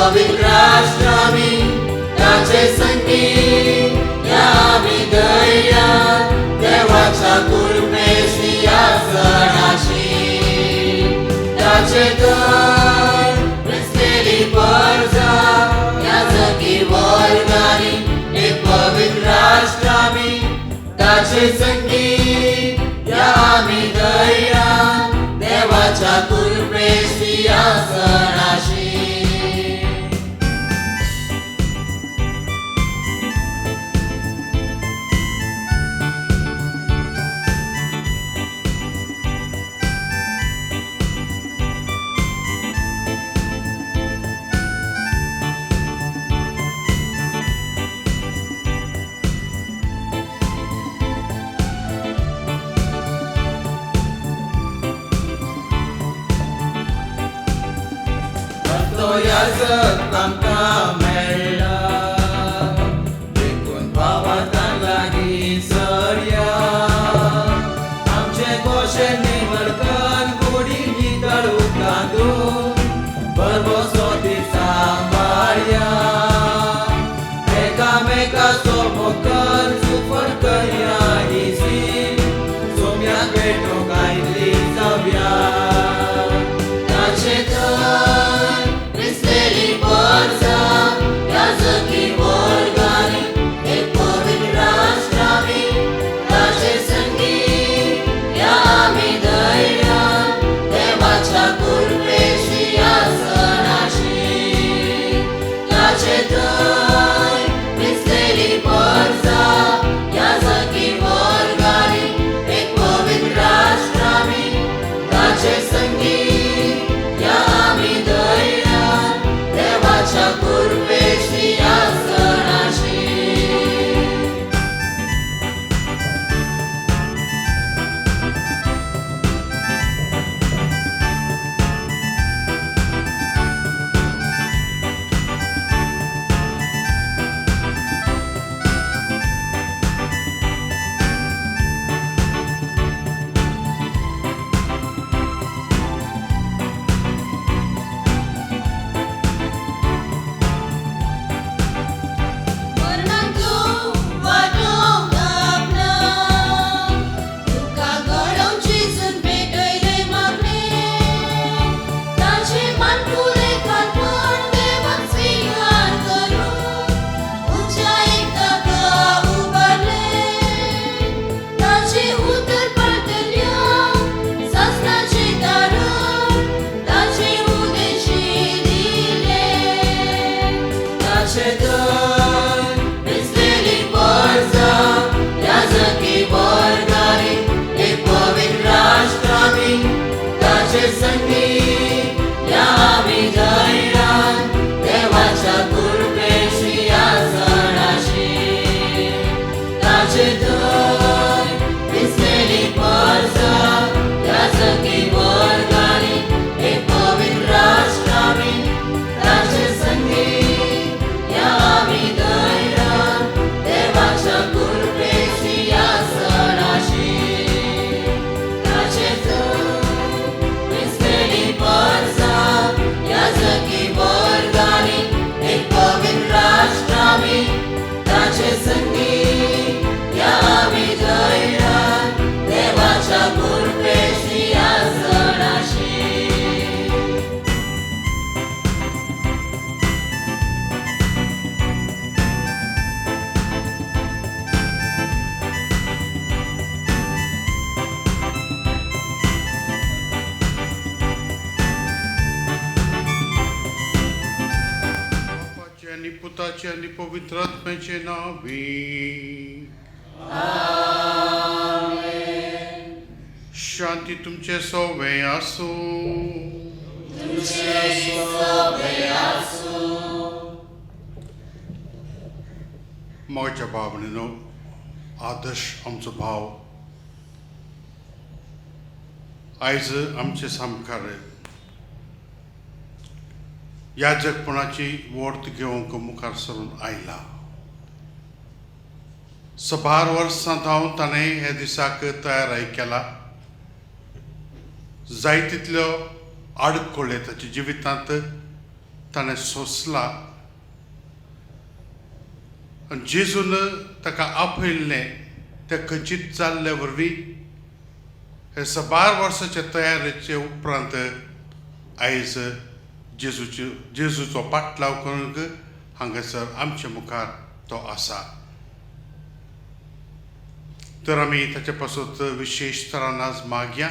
पवित्र राष्ट्र आम्ही त्याचे संगीत या आम्ही दैर्यात देवाच्या कृपेशी या सणाशी त्याचे दर रचलेली परजा या जगी वर्गानी एक पवित्र राष्ट्र आम्ही त्याचे संगीत या आम्ही दैर्यात देवाच्या कृपेशी या सणाशी याजक आमकां मेळ्ळा देखून पावतां लागीं सरया आमचे कोशे निवडकन कुडी नितळ उकांदून बरबोसो ती सांबाळया एकामेकाचो मोकर चुकण करया हिसी सोम्याक भेटूंक आयिल्ली जावया ताचे पुताचे आणि पवित्र आत्म्याचे नावे शांती तुमचे सोबे आसो मोगाच्या भावनेनो आदर्श आमचो भाव आयज आमचे सामकार याजकपणाची वर्त घेवंक मुखार सरून आयला. 12 वर्सां हांव ताणें हे दिसाक तयाराय केला. जायतितल्यो आडखोळे ताच्या जिवितांत ताणें सोंसला आनी जेजून ताका आपयल्लें तें खंयचीच जाल्ले वरवीं हे 12 वर्सांचे तयारेचे उपरांत आयज जेजूचो पाटलाव करूंक हांगासर आमचे मुखार तो आसा. तर आमी ताचे पासून विशेश तरान आज मागया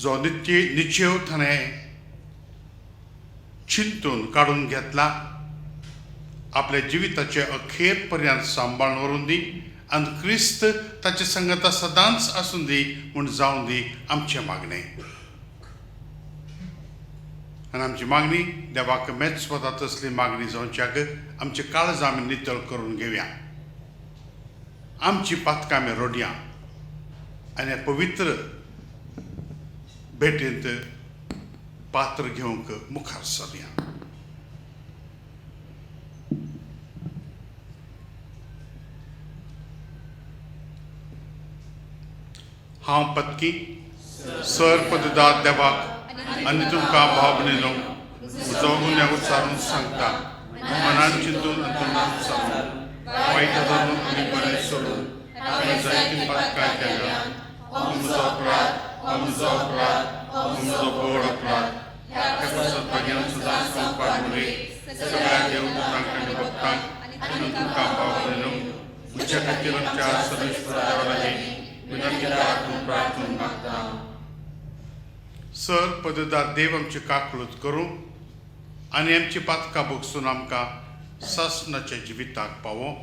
जो निश्चय ताणें चिंतून काडून घेतला आपल्या जिविताचे अखेर पर्यंत सांबाळून व्हरून दी आनी क्रिस्त ताचे संगता सदांच आसून दी म्हूण जावन दी आमचें मागणें. आनी आमची मागणी देवाक मेच वता तसली मागणी जावच्याक आमचे काळज आमी नितळ करून घेवया. आमची पातकां आमी रोडया आनी पवित्र भेटेंत पात्र घेवंक मुखार सरया. हांव पत्की सर पददाद देवाक आनी तुमकां भावनेनो म्हजो गुन्यांव उच्चारून सांगता. मनान चिंतून अंतरणान विचारून वायट धरून आनी बरें सोडून हांवें जायतीं पातकां केल्या. हो म्हजो अपराध, हो म्हजो अपराध, हो म्हजो व्हड अपराध. ह्या सद्भाग्यान सदांच पावपाक मुरे सगळ्या देवदूतांक आनी भक्तांक आनी तुमकां भावनेनो म्हज्या खातीर आमच्या सर्वेश्वर देवा लागीं विनंती करात प्रार्थना मागता. सर पददाद देव आमची काकूळट करूं आनी आमची पातकां भोगसून आमकां सासणाच्या जिविताक पावो.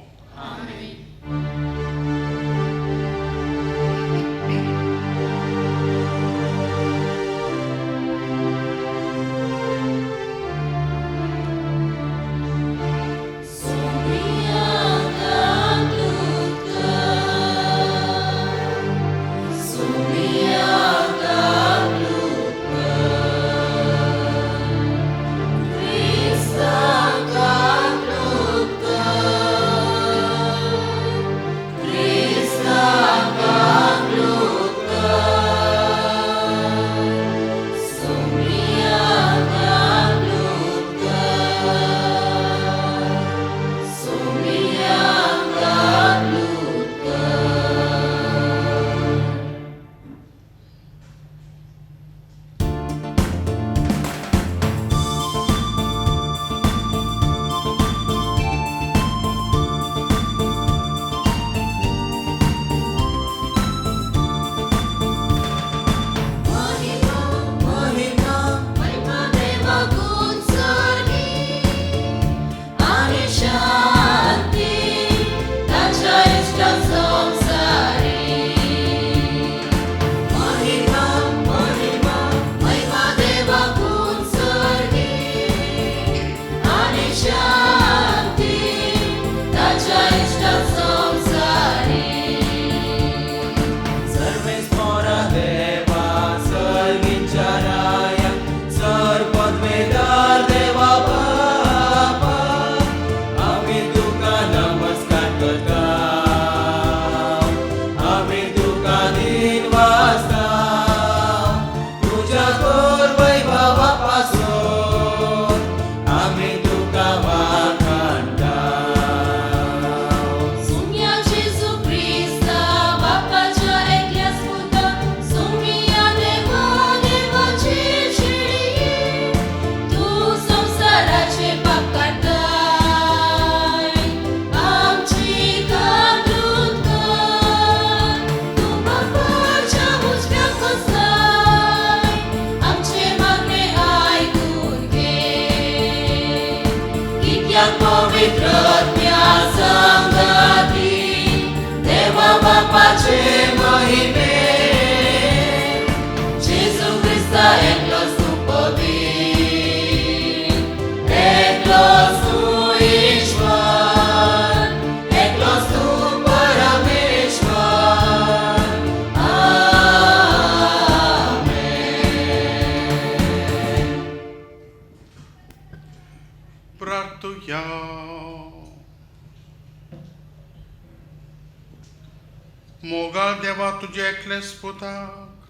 मोगाळ देवा तुझे एकलेच पुताक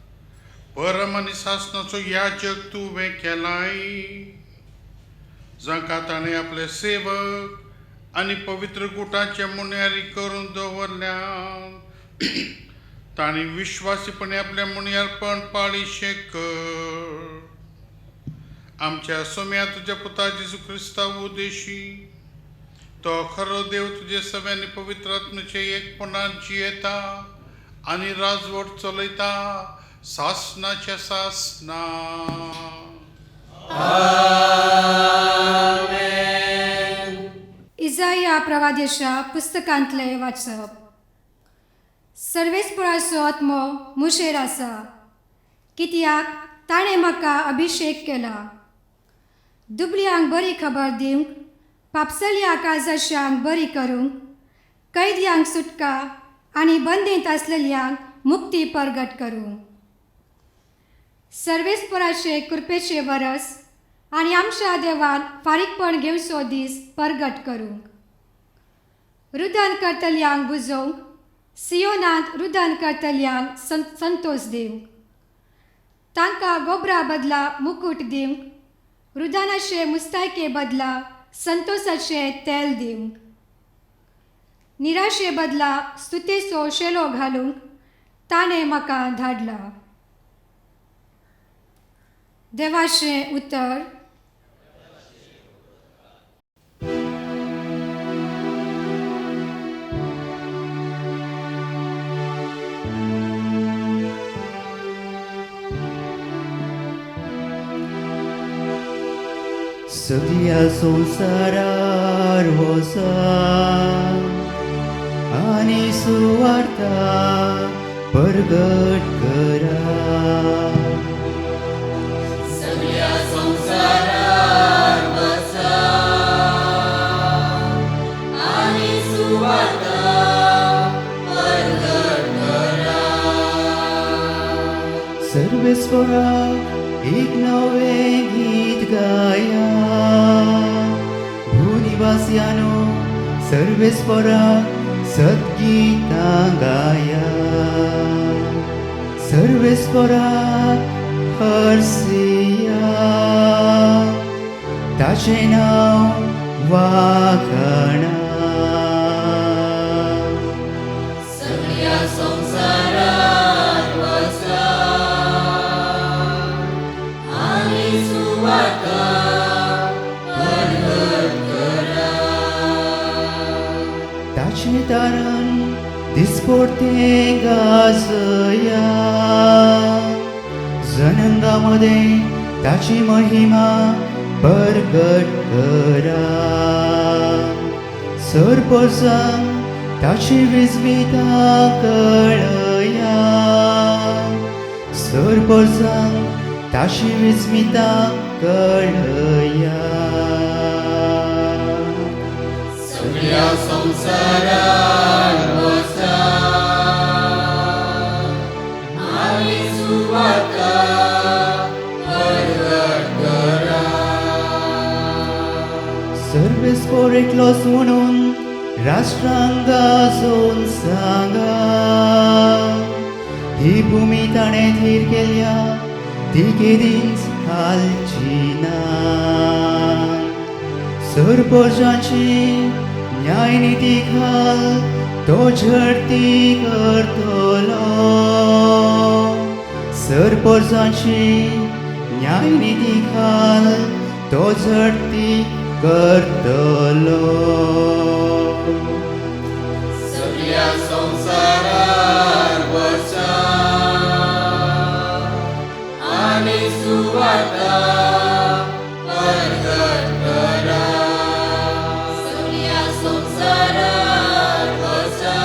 परम आनी सासणाचो याजक तुवें केलाय. जांकां ताणें आपले सेवक आनी पवित्र गुटांचे मुन्यारी करून दवरल्या तांणी विश्वासीपणे आपल्या मुन्यारपण पाळीशें कर. आमच्या सोम्या तुज्या पुता जेजू क्रिस्ता उद्देशी तो खरो देव तुजे सगळ्यांनी पवित्र आत्म्याचे एकपणान जियेता आनी राजवट चलयता सासनाच्या सासना. इजाया प्रवादेशा पुस्तकांतले वाचप. सर्वेस्पराचो आत्मो मुशेर आसा, कित्याक ताणें म्हाका अभिशेक केला. दुबळ्यांक बरी खबर दिवंक, पापसल्या काळजाच्यांक बरी करूंक, कैद्यांक सुटका आनी बंदींत आसलेल्यांक मुक्ती परगट करूंक. सर्वेस्पराचे कृपेचे वरस आनी आमच्या देवान फारीकपण घेवचो दीस परगट करूंक. रुदन करतल्यांक बुजोवंक, सियोनांत रुदन करतल्यांक संतोश दिवंक. तांकां गोबरा बदला मुकुट दिवंक, रुदनाचे मुस्तायके बदला संतोशाचे तेल दिवंक. निराशे बदला स्तुतेचो शेलो घालूंक ताणें म्हाका धाडला. देवाचें उतर. सगळ्या संवसारार वचा आनी सुवार्ता परगट करा. सगळ्या संवसारार वचा आनी सुवार्ता परगट करा. सर्वेस्परा एक नवें गीत गाया. भूनिवासियानो सर्वेस्परा सद्गीतां गाया. सर्वेस्परा हर्सिया, ताचें नांव वाखाणा. सगळ्या संवसारार वचा आनी सुवार्ता परगट करा. ताचें तारण दिसपट्टें गाजया. जनांगांमध्ये ताची महिमा परगट करा. सरपरसांक ताची विस्मिता कळया. सरपरसांक ताची विस्मिता कळया. सगळ्या संवसारार वचा आनी सुवार्ता परगट करा. सर्वेस्पर एकलोच म्हणून राष्ट्रांक गाजोवन सांगा. ही भूमी ताणें थीर केल्या ती केदींच हालची ना. सरपंचाची न्यायनिती खाल तो झडती करतलो. सरपंचाची न्यायनिती खाल तो झडती करतलो. सगळ्या संवसारार वचा आनी सुवार्ता परगट करा. सगळ्या संवसारार वचा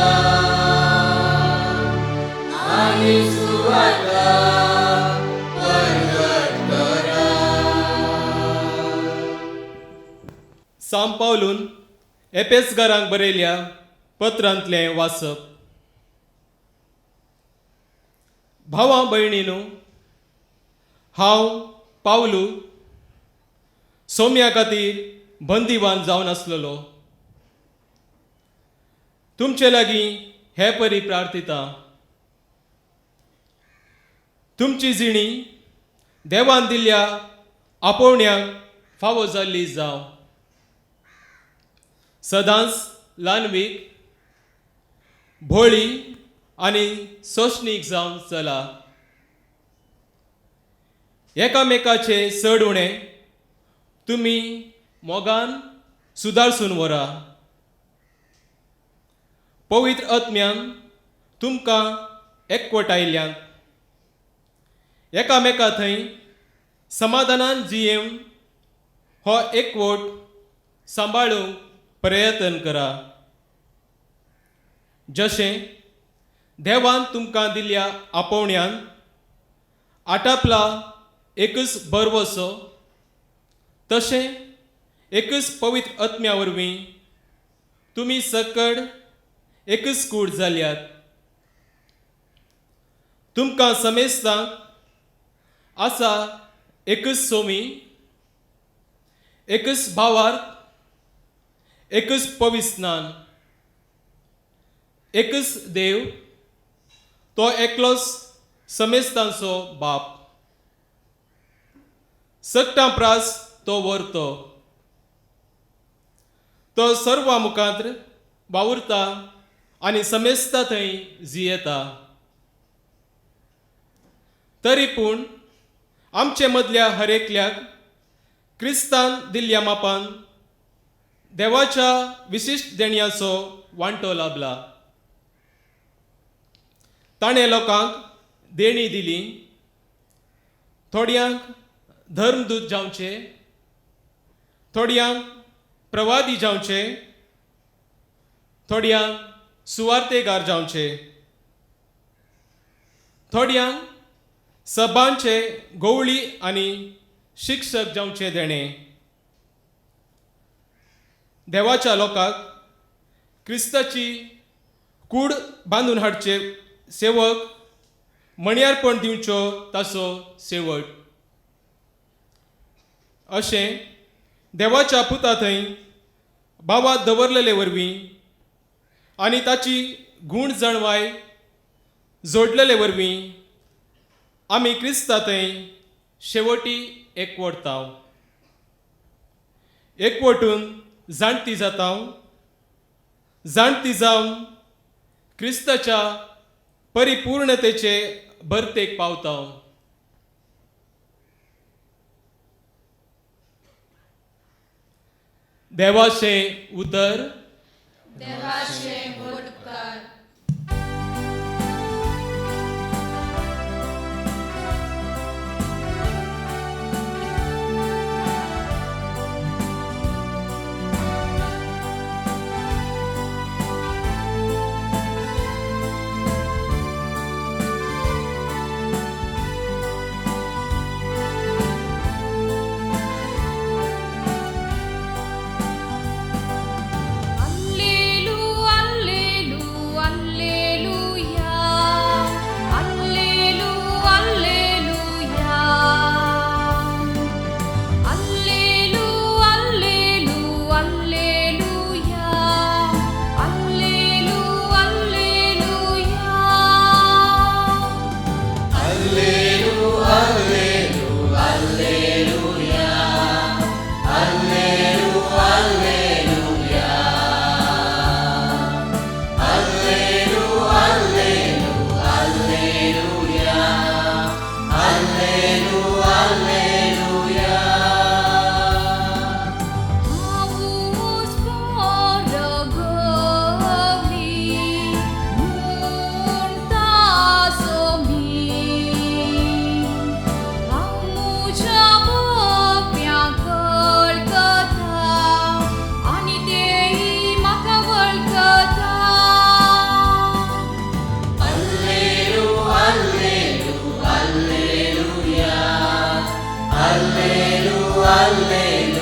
आनी सुवार्ता परगट करा. सांब पावलून एपेसकारांक बरयल्या पत्रांतलें वाचप. भावां भयणीनो, हांव पावलू सोम्या खातीर बंदिवान जावन आसलेलो. तुमचे लागीं हे परी प्रार्थिता. तुमची जिणी देवान दिल्ल्या आपोवण्याक फावो जाल्ली जावं. सदांच ल्हानवीक, भोळी आनी सोंसणीक जावन चला. एकामेकाचे चड उणें तुमी मोगान सुदारसून व्हरा. पवित्र आत्म्यान तुमकां एकवटायल्यांत एकामेका थंय समाधानान जियेवन हो एकवट सांबाळूंक प्रयत्न करा. जशें देवान तुमकां दिल्ल्या आपोवण्यांत आटापला एकच बरवसो, तशें एकच पवित्र आत्म्या वरवीं तुमी सकड एकच कूड जाल्यात. तुमकां समेस्तांक आसा एकच सोमी, एकच भावार्थ, एकच पवित्र स्नान, एकच देव, तो एकलोच समेस्तांचो बाप. सक्टां प्रास तो व्हरतो, तो सर्वां मुखांत वावुरता आनी समेस्ता थंय जियेता. तरी पूण आमचे मदल्या हरेकल्याक क्रिस्तान दिल्ल्या मापान देवाच्या विशिश्ट देणयाचो वांटो लाभला. ताणें लोकांक देणी दिली. थोड्यांक धर्मदूत जावचे, थोड्यांक प्रवादी जावचे, थोड्यांक सुवार्तेकार जावचे, थोड्यांक सभांचे गवळी आनी शिक्षक जावचे देणे. देवाच्या लोकांक क्रिस्ताची कूड बांदून हाडचे सेवक मणयारपण दिवच्यो ताचो शेवट. अशें देवाच्या पुता थंय बाबा दवरलेले वरवीं आनी ताची गूण जणवाय जोडलेले वरवीं आमी क्रिस्ता थंय शेवटी एकवटाव. एकवटून जाणटी जाताव. जाणटी जावन क्रिस्ताच्या परिपूर्णतेचे भरतेक पावताव. देवाचे उतर, देवाचे उपकार. Alleluia, alleluia, alleluia.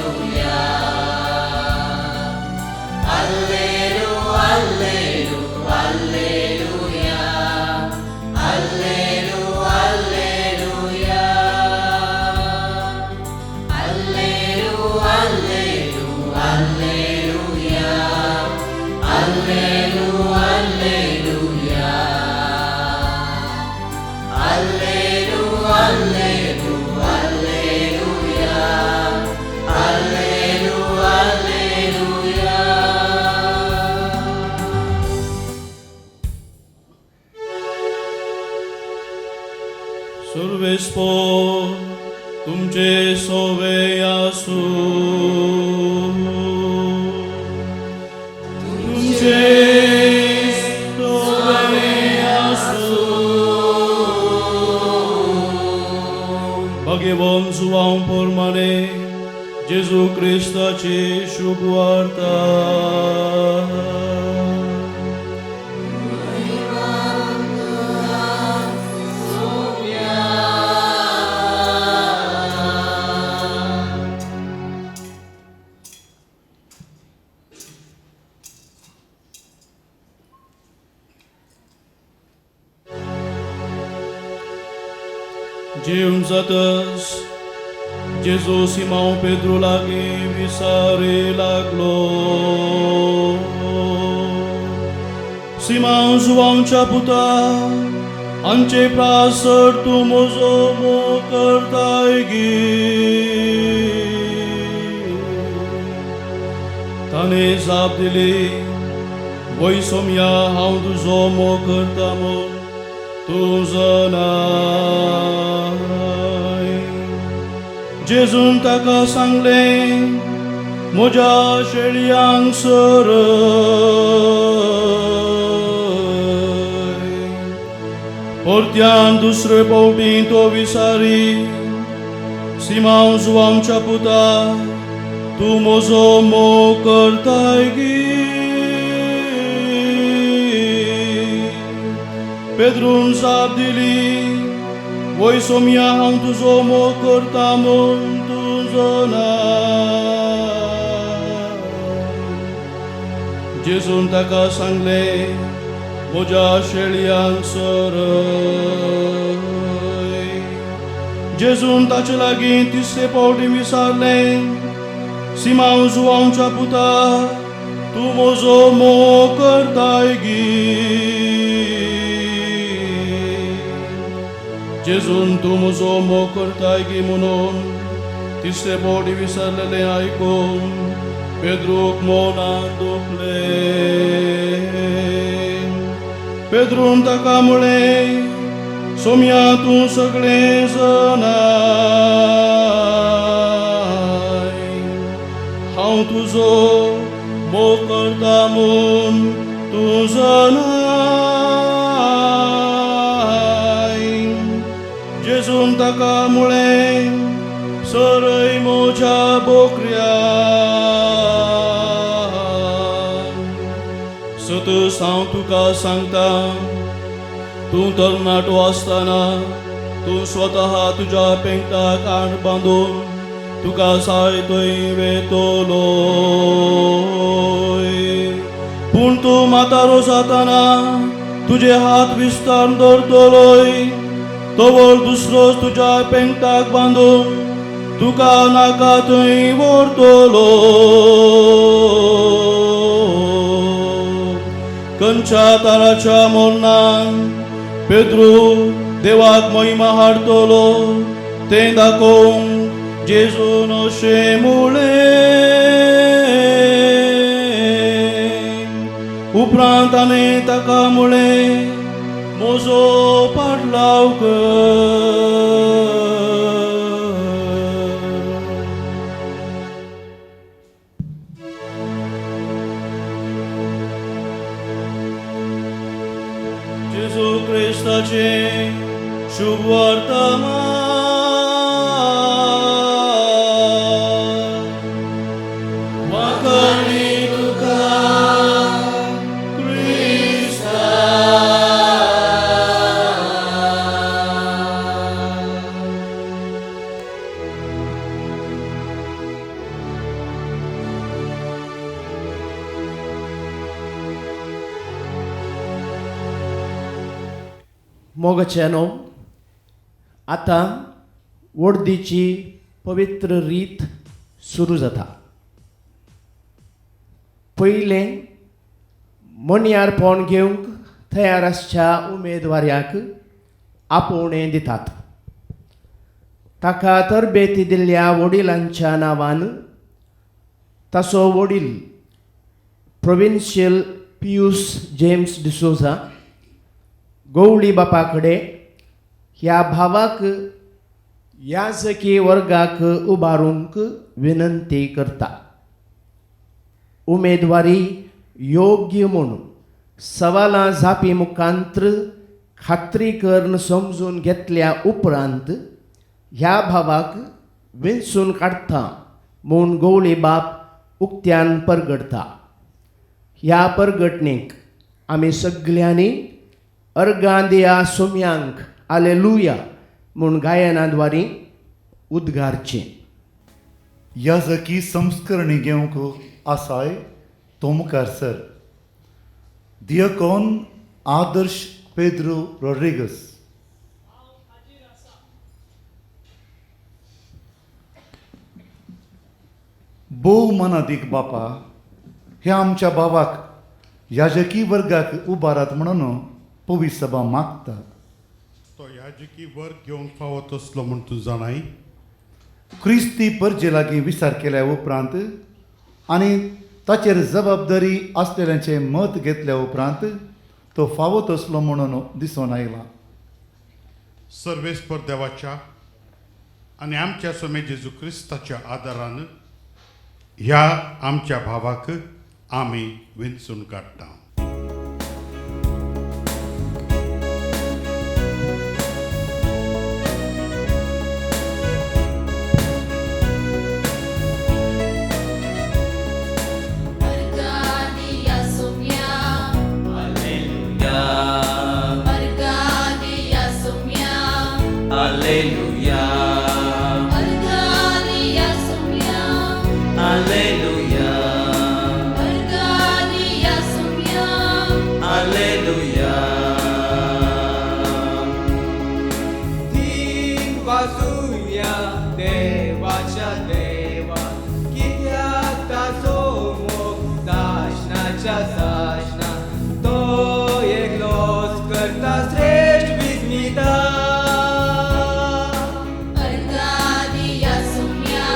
तुमचे सोवे आसू तुमचे सोवे आसू भगवान सुवाम परमाने जेजू क्रिस्ताची शुभ वार्ता जेवण जाताच जेजू सिमांव पेद्रू लागीं विसारे लागलो सिमांव जुवांवच्या पुता आमचे प्रासर तूं म्हजो मोग करताय गी ताणें जाप दिली वय सोम्या हांव तुजो मोग करता म्हूण तूं जाणाय जेजून ताका सांगलें म्हज्या शेळयांक सरय परत्यान दुसरे फावटी तो विसारी सिमांव जुवांवच्या पुता तूं म्हजो मोग करताय गी पेद्रून जाप दिली वय सोम्या हांव तुजो मोग करता म्हूण तूं जाणाय जेजून ताका सांगलें म्हज्या शेळयांक सरय जेजून ताचे लागीं तिसरे फावटी विचारलें सिमांव जुवांवच्या पुता तूं म्हजो मोग करताय गी जेजून तूं म्हजो मोग करताय गी म्हणून तिसरे फावटी विचारलेलें आयकून पेद्रूक मौनांत दुखलें पेद्रून ताका म्हळें सोम्या तूं सगळें जाणाय हांव तुजो मोग करता म्हूण तूं जाणाय जेजून ताका म्हळें सरय म्हज्या बोकऱ्या सतत हांव तुका सांगता तूं तरणाटो आसतना तूं स्वता तुज्या पेंगटाक आड बांदून तुका जाय थंय वेतलो पूण तूं म्हातारो जातना तुजे हात विस्तार दवरतलोय तोवर दुसरोच तुज्या पेंगटाक बांदून तुका नाका थंय व्हरतलो खंयच्या ताराच्या मोरणान पेद्रू देवाक महिमा हाडतलो तें दाखोवंक जेजून अशें म्हळें उपरांत ताणें ताका म्हळें म्हजो पाटलाव कर जेजू क्रिस्ताचे शुभ वर्तमान वाकणी तुका क्रिस्ता मोगचेनो आतां वर्दीची पवित्र रीत सुरू जाता पयलें मणयारपण घेवंक तयार आसच्या उमेदवाराक आपोवणें दितात ताका तरबेती दिल्ल्या वडिलांच्या नांवान ताचो वडील प्रोविन्शियल पियूस जेम्स डिसोजा गवळी बापा कडेन ह्या भावाक याजकी वर्गाक उबारूंक विनंती करता. उमेदवारी योग्य म्हणून सवालां जापी मुखांत्र खात्री करून समजून घेतल्या उपरांत ह्या भावाक वेंचून काडटा म्हूण गवळी बाप उक्त्यान परगडता. ह्या परगटणेक आमी सगळ्यांनी अर्गांदिया सोम्यांक हालेलुया म्हूण गायनाद्वारे उद्गारचें. याजकी संस्करणी घेवंक आसाय तो मुखार सर. दियकोन आदर्श पेद्रो रॉड्रिगस. भोव मनादीक बापा, हे आमच्या भावाक याजकी वर्गाक उबारात म्हणून पवित्र सभा मागता. तो याजकी वर्ग घेवंक फावत असलो म्हूण तूं जाणाय. क्रिस्ती परजे लागीं विचार केल्या उपरांत आनी ताचेर जबाबदारी आसलेल्यांचें मत घेतल्या उपरांत तो फावत असलो म्हणून दिसून आयला. सर्वेस्पर देवाच्या आनी आमच्या सोमे जेजू क्रिस्ताच्या आदारान ह्या आमच्या भावाक आमी वेंचून काडटा. Argadia Somia, Alleluia. Argadia Somia, Alleluia. Argadia Somia, Alleluia. Argadia Somia, Alleluia. दिन वाचूया देवाच्या देवा, कित्याक ताचो मोग साशनाच्या साशना. तो एकलोच करता श्रेष्ठ Vismita. Argadia Somia,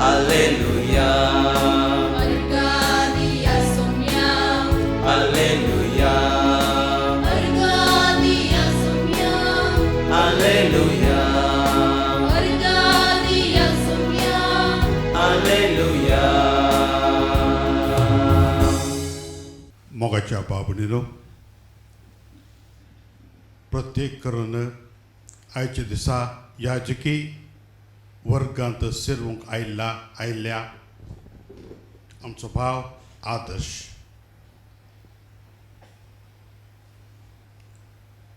Alleluia. Argadia Somia, Alleluia. Argadia Somia, Alleluia. Argadia Somia. Alleluia. मोगाच्या बाबणीनो, प्रत्येक करून आयच्या दिसा याजकी वर्गांत शिरवंक आयल्या आमचो भाव आदर्श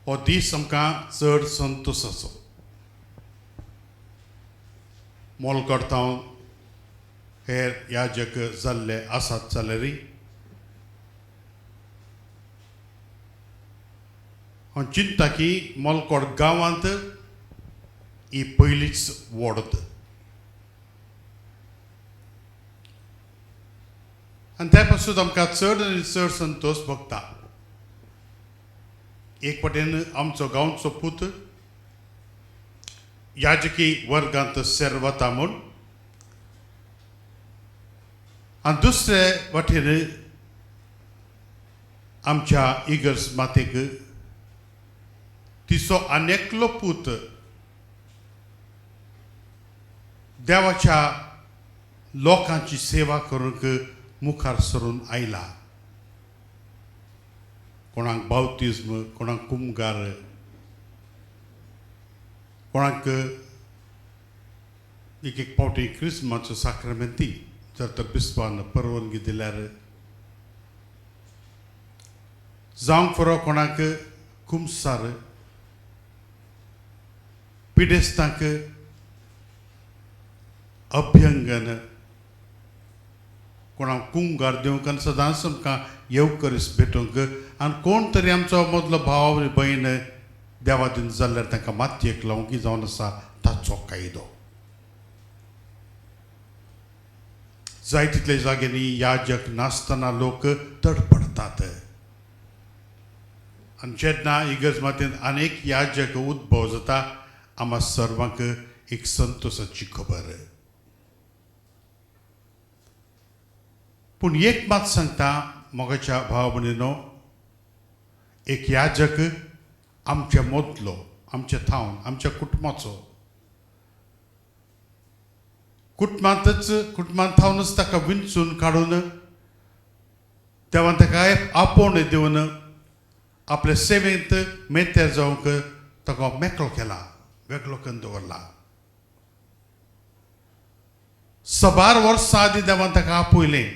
हो दीस आमकां चड संतोशाचो. मोलकर्तांव हेर याजक जाल्ले आसात जाल्यारय हांव चिंतता की मोलकोड गांवांत ही पयलीच वोडत. आनी त्या पासून आमकां चड आनी चड संतोश भोगता. एक वटेन आमचो गांवचो पूत याजकी वर्गांत वता म्हूण, आनी दुसरे वटेन आमच्या इगर्ज मातेक तिचो आनेकलो पूत देवाच्या लोकांची सेवा करूंक मुखार सरून आयला. कोणाक बावतिज्म, कोणाक कुमगार, कोणाक एक पावटी क्रिस्माचो साक्रामेंती जर तर बिस्वान परवानगी दिल्यार, जावंक फरो कोणाक कुमसार, पिडेस्तांक अभ्यंगन, कोणाक कुंगार दिवंक आनी सदांच आमकां येवकरीस भेटोवंक. आनी कोण तरी आमचो मदलो भाव भयण देवादीन जाल्यार तांकां मातयेक लावंक जावन आसा ताचो कायदो. जाय तितले जाग्यांनी याजक नासतना लोक तडपडतात. आनी जेन्ना इगर्ज मातेंत अनेक याजक उद्भव जाता, आम्हा सर्वांक एक संतोशाची खबर. पूण एक मात सांगता मोगाच्या भाव भयणीनो, एक याजक आमच्या मदलो, आमच्या थावन, आमच्या कुटुंबाचो कुटुंबांत थावनच ताका विंचून काडून देवान ताका आपोवण दिवन आपल्या सेवेंत मेत्यार जावंक ताका मेकळो केला, वेगळो करून दवरला. 12 वर्सां आदीं देवान ताका आपयलें.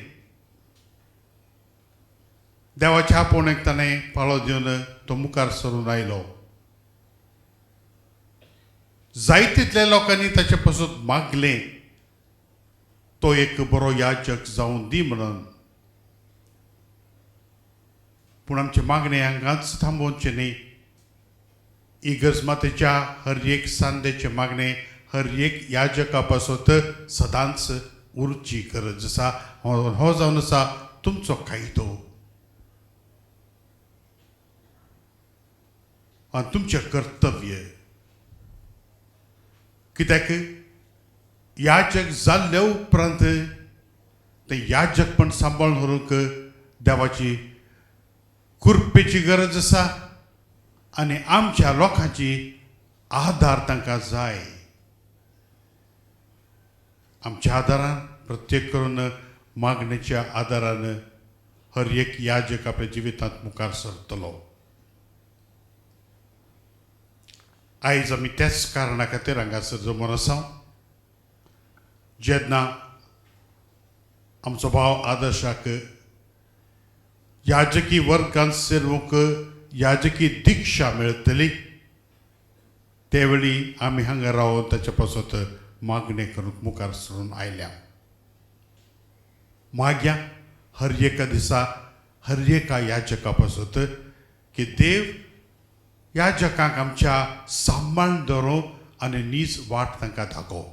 देवाच्या आपोवणेक ताणें पाळो दिवन तो मुखार सरून आयलो. जायतितल्या लोकांनी ताचे पासून मागलें तो एक बरो याजक जावन दी म्हणून. पूण आमचे मागणे हांगाच थांबोवचे न्ही. इगर्ज मातेच्या हर एक सांदेचे मागणे हर एक याजका पासून सदांच उरची गरज आसा. हो जावन आसा तुमचो कायदो आनी तुमचें कर्तव्य. कित्याक याजक जाल्ले उपरांत ते याजकपण सांबाळून व्हरूंक देवाची कृपेची गरज आसा आनी आमच्या लोकांची आदार तांकां जाय. आमच्या आदारान प्रत्येक करून मागणेच्या आदारान हर एक याजक आपल्या जिवितांत मुखार सरतलो. आयज आमी त्याच कारणा खातीर हांगासर जमून आसा. जेन्ना आमचो भाव आदर्शाक याजकी वर्गांत सेवूंक याजकी दिक्षा मेळटली तेवेळी आमी हांगा रावन ताचे पासून मागणे करूंक मुखार सरून आयल्या. मागया हर एका दिसा हर एका याजका पासून की देव याजकांक आमच्या सांबाळून दवरूं आनी नीज वाट तांकां दाखोव.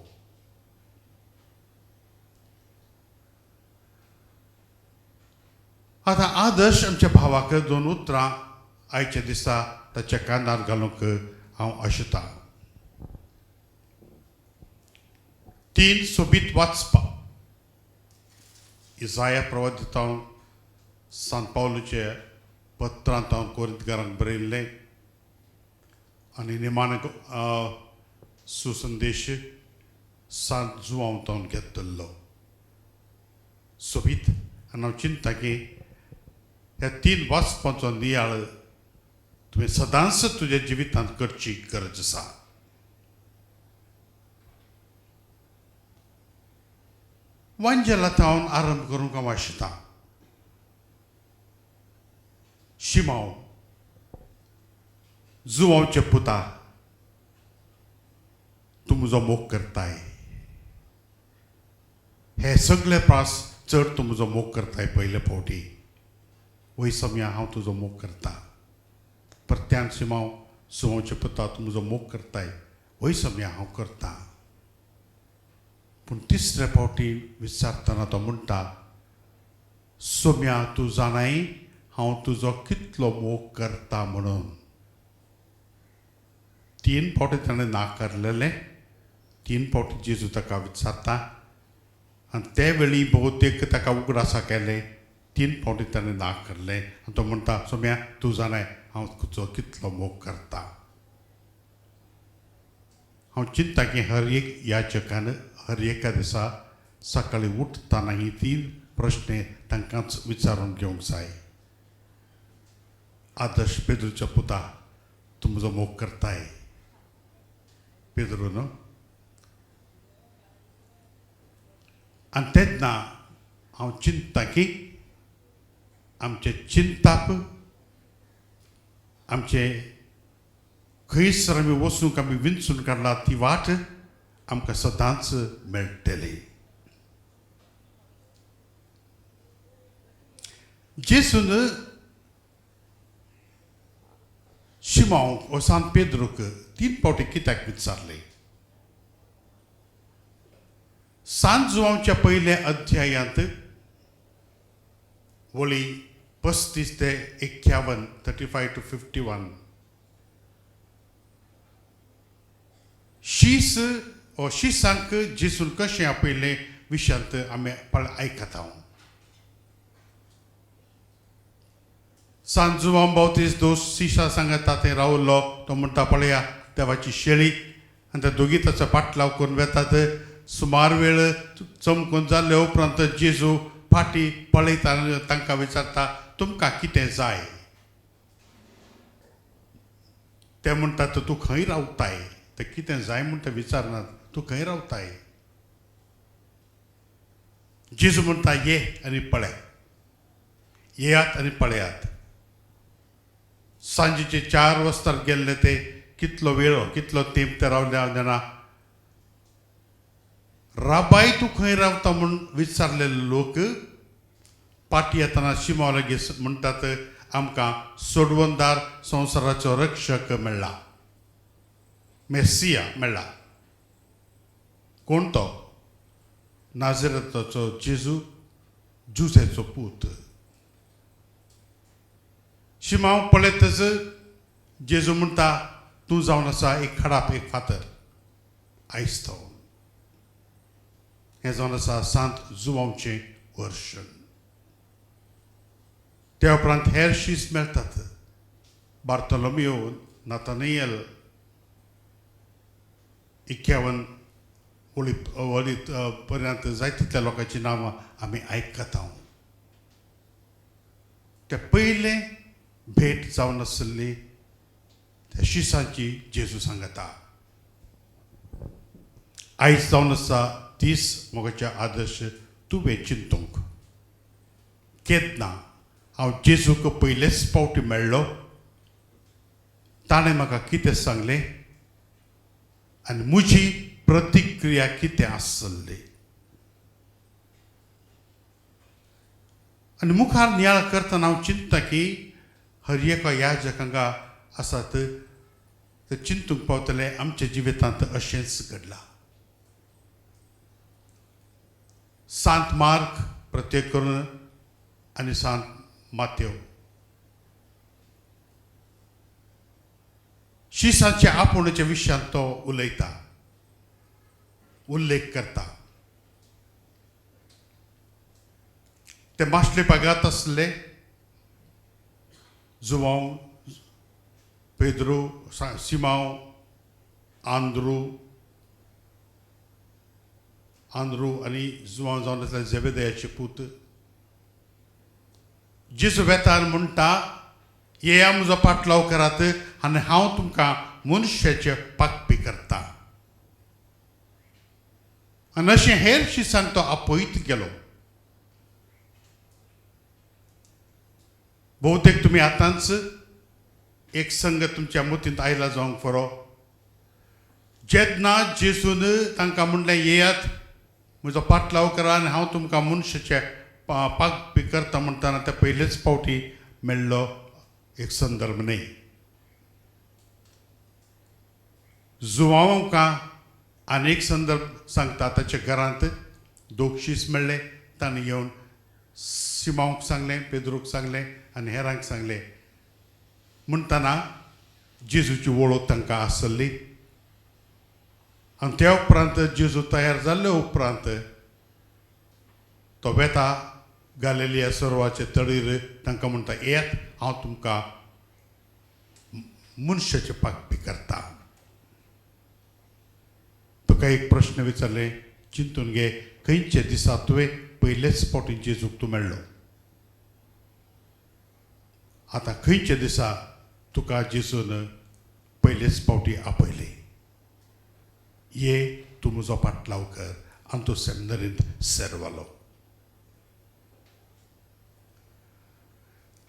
आतां आदर्श आमच्या भावाक 2 उतरां आयच्या दिसा ताच्या कानार घालूंक हांव आशेतां. 3 सोबीत वाचपा. इसाया प्रवक्त्यान सांत पावलाच्या पत्रांत हांव कोरिंथकारांक बरयल्लें आनी निमाण सुसंदेश सांत जुवांतावन घेतलो. सोबीत आनी हांव चिंता की ह्या 3 वाचपाचो नियाळ तुवें सदांच तुज्या जिवितांत करची गरज आसा. वांजेलांत आरंभ करूंक हांव आशेतां. शिमाव जुवांवचे पुता तूं म्हजो मोग करताय. हे सगळे प्रास चड तूं म्हजो मोग करताय. पयले फावटी वय समया हांव तुजो मोग करतां. परत्यान शिमाव जुवांवचे पुता तूं म्हजो मोग करताय. वय समया हांव करतां. पूण तिसरे फावटी विचारतना तो म्हणटा सोम्या तूं जाणाय हांव तुजो कितलो मोग करता म्हणून. 3 फावटी ताणें नाकारलेलें. 3 फावटी जेजू ताका विचारता आनी ते वेळी भोवतेक ताका उगडासा केलें. 3 फावटी ताणें नाकारलें आनी तो म्हणटा सोम्या तूं जाणाय हांव तुजो कितलो मोग करता. हांव चिंता की हर एक याजकान हर एका दिसा सकाळीं उठतना ही 3 प्रश्न तांकांच विचारून घेवंक जाय. आदर्श पेद्रूच्या पुता तूं म्हजो मोग करताय. पेद्रू न्हू. आनी तेन्ना हांव चिंता की आमचे चिंताप आमचे खंयसर आमी वचूंक आमी विंचून काडला ती वाट आमकां सदांच मेळटली. जेजून शिमावंक वा सांत पेद्रूक 3 फावटी कित्याक विचारलें. सांत जुवांवच्या पयल्या अध्यायांत वळी 35 ते 51 35 to 51 शीस वा शिसांक जेजून कशें आपयलें विशयांत आमी आयकता. सांत जुवांव बावतीस दोस शिशा सांगता थंय रावलो. तो म्हणटा पळया देवाची शेळी आनी ते दोगी ताचो पाटलाव करून वेतात. सुमार वेळ चमकून जाल्ले उपरांत जेजू फाटी पळयता आनी तांकां विचारता तुमकां कितें जाय. ते म्हणटात तूं खंय रावताय. ते कितें जाय म्हूण ते विचारनात, तूं खंय रावताय. जेजू म्हणटा ये आनी पळय. येयात आनी पळयात. सांजेचे 4 वस्तार गेल्ले ते कितलो वेळ कितलो तेंप ते रावले ना. राबाय तूं खंय रावता म्हूण विचारलेले लोक पाटी येतना शिमा लागीं म्हणटात आमकां सोडवणदार संवसाराचो रक्षक मेळ्ळा. मेसिया मेळ्ळा. कोण तो? नाझरेताचो जेजू, जुसेचो पूत. शिमाव पळयतच जेजू म्हणटा तूं जावन आसा एक खडाप एक फातर आयज तो. हें जावन आसा सांत जुवांवचें वर्शन. त्या उपरांत हेर शीस मेळटात. बार्तोलोमियो, नातानियल, 51 वळी पर्यंत जायतितल्या लोकांची नांवां आमी आयकता. ते पयले भेट जावन आसली त्या शिसांची जेजू सांगता. आयज जावन आसा 30 मोगाच्या आदर्श तुवें चिंतूंक. केन्ना हांव जेजूक पयलेच फावटी मेळ्ळो ताणें म्हाका कितें सांगलें आनी म्हजी प्रतिक्रिया कितें आसतली. आनी मुखार नियाळ करतना हांव चिंतता की हर एका याजकांक आसात ते चिंतूंक पावतले आमच्या जिवितांत अशेंच घडलां. सांत मार्क प्रत्येक करून आनी सांत मातेव शिसांच्या आपुणेच्या विशयांत तो उलयता, उल्लेख करता. ते माशले पागात आसले जुवांव, पेद्रो, सिमाव, आंद्रू आनी जुवांव जावन आसले झेबेदेयाचे पूत. जेजू वेतान म्हणटा येया म्हजो पाटलाव करात आनी हांव तुमकां मनुश्याचे पाखपी करता. आनी अशें हेर शिसांक तो आपयत गेलो. भोवतेक तुमी आतांच एक संग तुमच्या मतींत आयला जावंक फरो. जेन्ना जेजून तांकां म्हणलें येयात म्हजो पाटलाव करा आनी हांव तुमकां मनुश्याचे पाखपी करता म्हणटाना ते पयलेच फावटी मेळ्ळो एक संदर्भ न्ही. जुवांवांका आनीक संदर्भ सांगता. ताच्या घरांत 2 शीस मेळ्ळे. ताणें येवन सिमांक सांगलें, पेद्रूक सांगलें आनी हेरांक सांगलें म्हणटना जेजूची वळख तांकां आसली. आनी त्या उपरांत जेजू तयार जाल्ले उपरांत तो वेता गालिलिया सरोवराचे तळीर तांकां म्हणटा येयात हांव तुमकां मनशाचे पाखपी करता. तुका एक प्रश्न विचारले, चिंतून घे खंयचे दिसा तुवें पयलेच फावटी जेजूक तूं मेळ्ळो. आतां खंयचे दिसा तुका जेजून पयलेच फावटी आपयले. ये तूं म्हजो पाटलाव कर आनी तूं सेमिनारींत सेरवालो.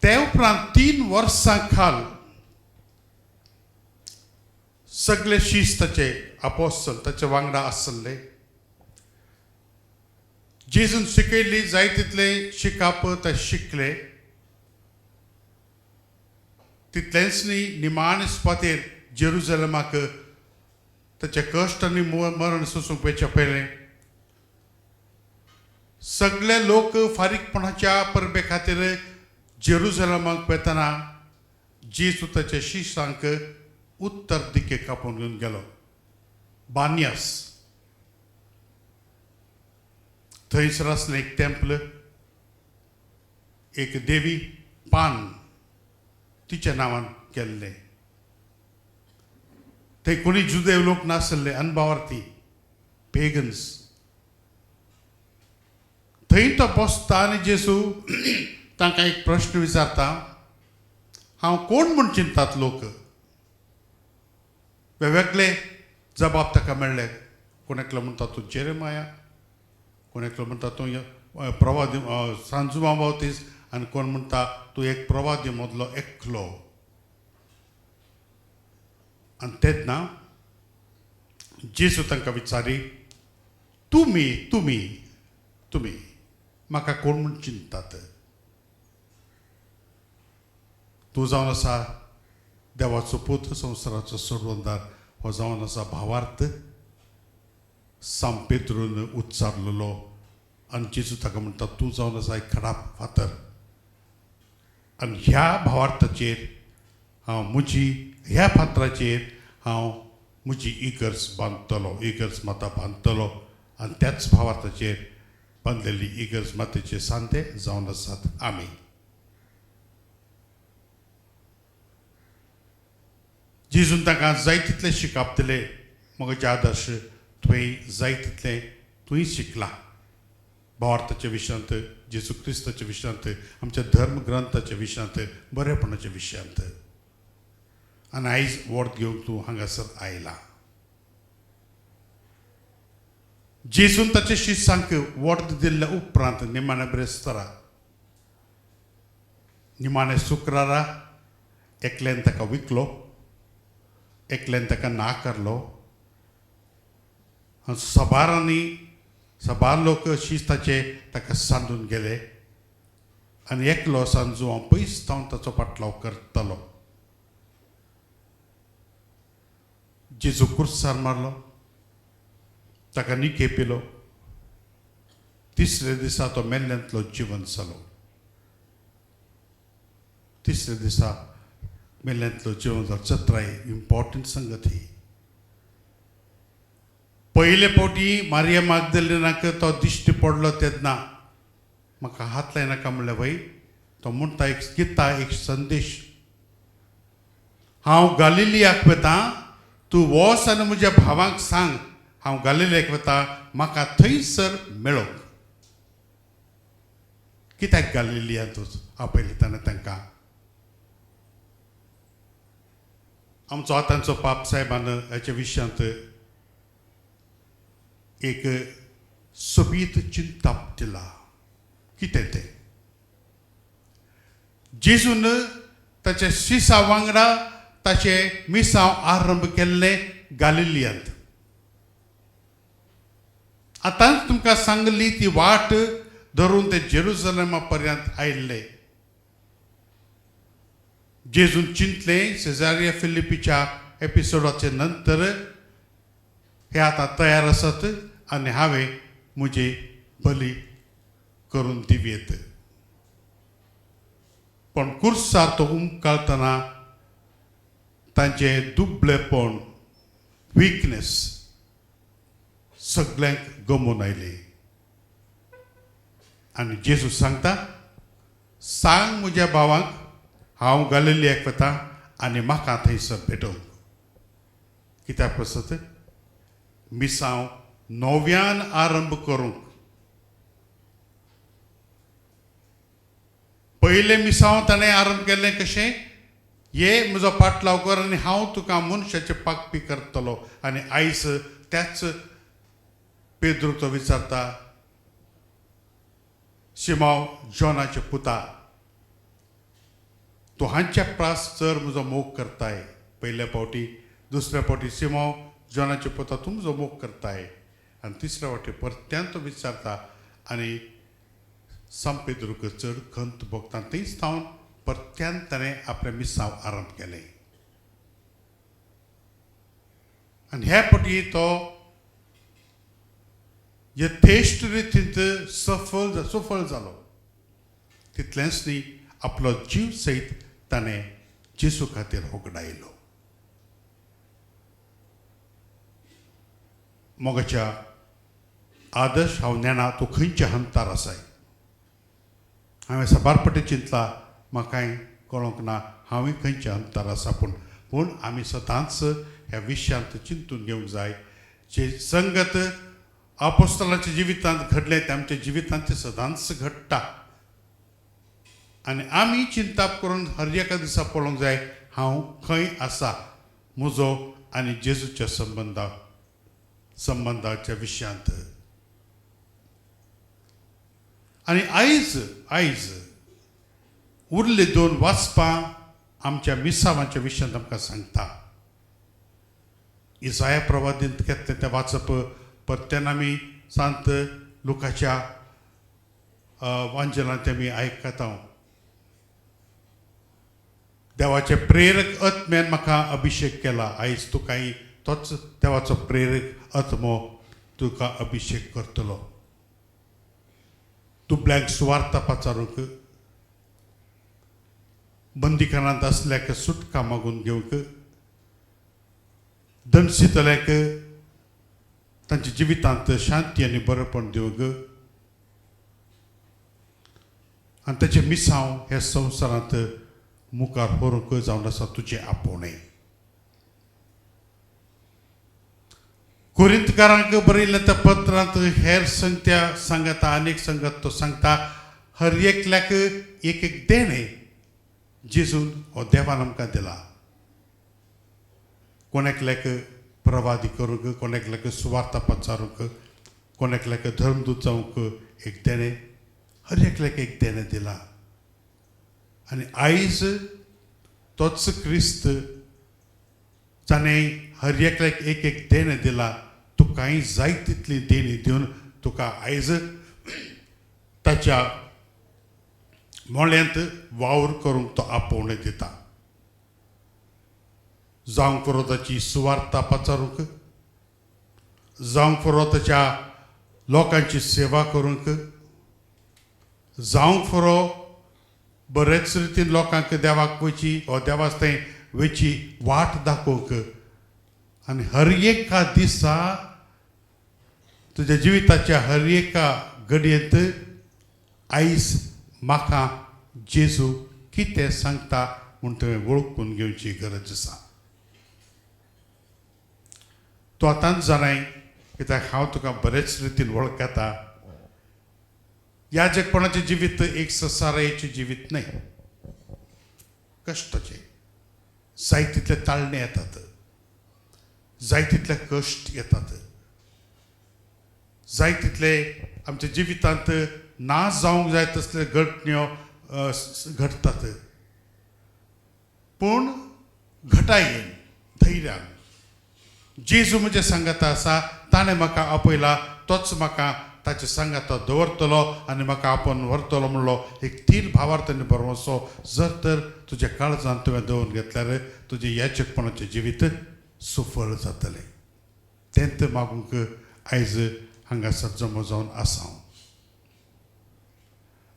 ते उपरांत 3 वर्सां खाल सगळे शीस ताचे आपोस्तल ताचे वांगडा आसले. जेजून शिकयल्ली जाय तितले शिकाप ते शिकले. तितलेंच न्ही निमाण सुपातेर जेरुजलेमाक ताचे कश्ट आनी मरण सोंसूंक वयचे पयलें सगळे लोक फारीकपणाच्या परबे खातीर जेरुजलेमाक वतना जेजू ताच्या शिश्यांक उत्तर दिकेक आपोवन घेवन गेलो. बानियास थंयसर आसलें एक टेंपल, एक देवी पान तिच्या नांवान केल्लें. थंय कोणी जुदेव लोक नासले, अनभावार्थी पेगन्स. थंय तो बसता आनी जेसू तांकां एक प्रश्न विचारता, हांव कोण म्हूण चिंतात लोक? वेगवेगळे जबाब ताका मेळ्ळे. कोणाकलो म्हणटा तूं जेरेमाया, कोणाकलो म्हणटा तूं प्रवादी सांजुमा बावतीस, आनी कोण म्हणटा तूं एक प्रवादी मदलो एकलो. आनी तेन्ना जेसू तांकां विचारी, तुमी तुमी तुमी म्हाका कोण म्हूण चिंतात? तूं जावन आसा देवाचो पूत, संवसाराचो सोडवणदार, हो जावन आसा भावार्थ. सांत पेद्रून उच्चारलेलो आनी जेजू ताका म्हणटा, तूं जावन आसा एक खडा फातर. आनी ह्या भावार्थाचेर ह्या फातराचेर हांव म्हजी इगर्ज बांदतलो, इगर्ज माता बांदतलो. आनी त्याच भावार्थाचेर बांदलेली इगर्ज मातेचे सांते जावन आसात आमी. जेजून ताका जाय तितले शिकप दिले. म्हजे आदर्श तुवें जाय तितले तुवें शिकला. भावार्थाच्या विशयांत, जेजू क्रिस्ताच्या विशयांत, आमच्या धर्मग्रंथाच्या विशयांत, बरेपणाच्या विशयांत. आनी आयज वोर्त घेवन तूं हांगासर आयला. जेजून ताच्या शिश्यांक वोर्त दिल्ल्या उपरांत निमाणे ब्रेस्तारा, निमाणे शुक्रारा एकल्यान ताका विकलो, एकल्यान ताका नाकारलो. सबार लोक शिस्ताचे ताका सांदून गेले. आनी एकलो सांजू हांव पयस जावन ताचो पाटलाव करतलो. जेजू कुर्सार मारलो, ताका निके पिलो. तिसरे दिसा तो मेल्ल्यांतलो जिवन जालो. तिसरे दिसा मेल्ल्यांतलो जिवन जालो. चत्राय इम्पॉर्टंट संगत ही. पयले फावटी मारिया मागदलेनाक तो दिश्टी पडलो तेन्ना म्हाका हात लायनाका म्हणलें वय. तो म्हणटा एक गिता, एक संदेश, हांव गालिलियाक वता, तूं वच आनी म्हज्या भावांक सांग हांव गालिलियाक वता, म्हाका थंयसर मेळोवंक. कित्याक गालिलियांत आपयलें ताणें तांकां? आमचो आतांचो पाप साहेबान हाच्या विशयांत एक सोबीत चिंताप दिला. कितें तें? जेजून ताच्या शिसा वांगडा ताचे मिसांव आरंभ केल्लें गालिलियांत. आतांच तुमकां सांगली ती वाट धरून ते जेरुसलेमा पर्यंत आयिल्ले. जेजून चिंतलें सेजारिया फिलिपीच्या एपिसोडाचे नंतर हे आतां तयार आसात आनी हांवें म्हजे बली करून दिवेत. पण कुर्सार तो उमकाळतना तांचें दुबळेपण, विकनेस सगळ्यांक गमून आयली. आनी जेजू सांगता, सांग म्हज्या भावांक हांव गालिलियाक वता आनी म्हाका थंयसर भेटोवंक. कित्याक वचत? मिसांव नव्यान आरंभ करूंक. पयले मिसांव ताणें आरंभ केल्लें कशें? ये म्हजो पाटलाव कर आनी हांव तुका मनशाचे पागपी करतलो. आनी आयज त्याच पेद्रू तो विचारता, शिमाव जॉनाचे पुता, तूं हांच्या प्रास चर म्हजो मोग करताय. पयल्या फावटी, दुसऱ्या फावटी शिमाव जॉनाचे पुता तूं म्हजो मोग करताय. आनी तिसऱ्या फावटी परत्यान तो विचारता आनी सांत पेद्रूक चड खंत भोगता. थंयच थावन परत्यान ताणें आपलें मिसांव आरंभ केलें. आनी हे फावटी तो यथेश्ट रितींत सफल जालो. तितलेंच न्ही, आपलो जीव सयत ताणें जेजू खातीर होगडायलो. मोगाच्या आदर्श हांव नेना तूं खंयच्या हंतार आसाय. हांवें सबारपटी चिंतला, म्हाकाय कळोंक ना हांवूय खंयच्या अंतर आसा. पूण आमी सदांच ह्या विशयांत चिंतून घेवंक जाय. जे संगत अपोस्तलाच्या जिवितांत घडले ते आमच्या जिवितांत सदांच घडटा आनी आमी चिंता करून हर एका दिसा पळोवंक जाय हांव खंय आसा म्हजो आनी जेजूच्या संबंधाच्या विशयांत. आनी आयज उरले 2 वाचपां आमच्या मिसावांच्या विशयांत आमकां सांगता. इसाया प्रवादींत घेतलें तें वाचप परत्यान आमी सांत लुकाच्या वांचनांत आमी आयकता. देवाचे प्रेरक आत्म्यान म्हाका अभिशेक केला. आयज तुकाय तोच देवाचो प्रेरक आत्मो तुका अभिशेक करतलो. दुबळ्यांक सुवार्ता पाचारूंक, बंदीखान्यांत असल्याक सुटका मागून घेवंक, दंडशीतल्याक तांच्या जिवितांत शांती आनी बरेपण दिवंक आनी ताचे मिसांव ह्या संवसारांत मुखार व्हरूंक जावन आसा तुजें आपोवणें. कोरिंतकारांक बरयल्ल्या त्या पत्रांत हेर संगत्या सांगता अनेक संगत तो सांगता हर एकल्याक एक एक देणें जेजून हो देवान आमकां दिला. कोणाकल्याक प्रवादी करूंक, कोणाकल्याक सुवार्ता पचारूंक, कोणाकल्याक धर्मदूत जावंक एक देणें, हर एकल्याक एक देणें दिला. आनी आयज तोच क्रिस्त जाणें हर एकल्याक एक एक देणें दिला. तुकाय जाय तितली देणी दिवन तुका आयज ताच्या मोळ्यांत वावर करूंक तो आपोवणें दिता. जावंक पुरो ताची सुवार्ता पचारूंक, जावंक पुरो ताच्या लोकांची सेवा करूंक, जावंक पुरो बरेच रितीन लोकांक देवाक वची वा देवास थंय वेची वाट दाखोवंक. आनी हर एका दिसा तुज्या जिविताच्या हर एका घडयेंत आयज म्हाका जेजू कितें सांगता म्हूण तुवें वळखून घेवची गरज आसा. तूं आतांच जाणाय कित्याक हांव तुका बरेच रितीन वळखता. याजकपणाचें जिवीत एक ससारायेचें जिवीत न्हय, कश्टाचें. जाय तितले ताळणे येतात, जाय तितले कश्ट येतात, जाय तितले आमच्या जिवितांत ना जावंक जाय तसले घटण्यो घडटात. पूण घटायेन धैर्यान जेजू म्हजे सांगाता आसा. ताणें म्हाका आपयला, तोच म्हाका ताचे सांगाता दवरतलो आनी म्हाका आपोवन व्हरतलो म्हणलो एक थीर भावार्थ आनी बरोवचो जर तर तुज्या काळजांत तुवें दवरून घेतल्यार तुजें याचकपणाचें जिवीत सुफळ जातलें. तेंत मागूंक आयज हांगासर जमो जावन आसा.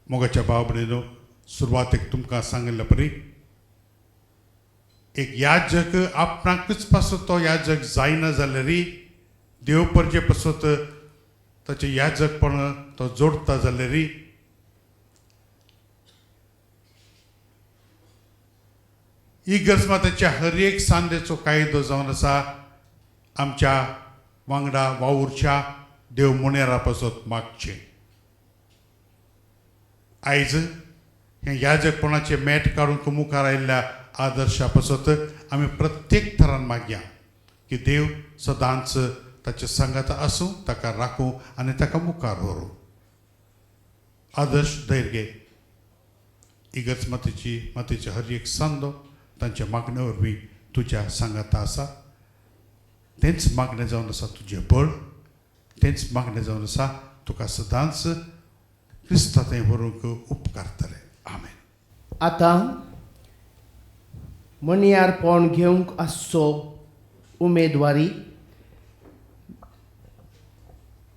मोगाच्या भाव भयणीनो, सुरवातेक तुमकां सांगिल्ले परी एक याजक आपणाकच पासत तो याजक जायना जाल्यारय देव परजे पासत ताचे याजकपण तो जोडता जाल्यारय इगर्जमाताच्या हर एक सांदेचो कायदो जावन आसा आमच्या वांगडा वावुरच्या देव मुनेरा पासत मागचें. आयज हें याजकपणाचें मेट काडूंक मुखार आयिल्ल्या आदर्शा पासत आमी प्रत्येक थरान मागया की देव सदांच ताचे सांगात आसूं, ताका राखूं आनी ताका मुखार व्हरूं. आदर्श धैर्य इगर्ज मातेची हर एक सांदो तांच्या मागणे वरवीं तुज्या सांगाता आसा. तेंच मागणें जावन आसा तुजें बळ, तेंच मागणें जावन आसा तुका सदांच क्रिस्ता थंय व्हरूंक उपकारतलें. आमेन. आतां मणियारपण घेवंक आसचो उमेदवारी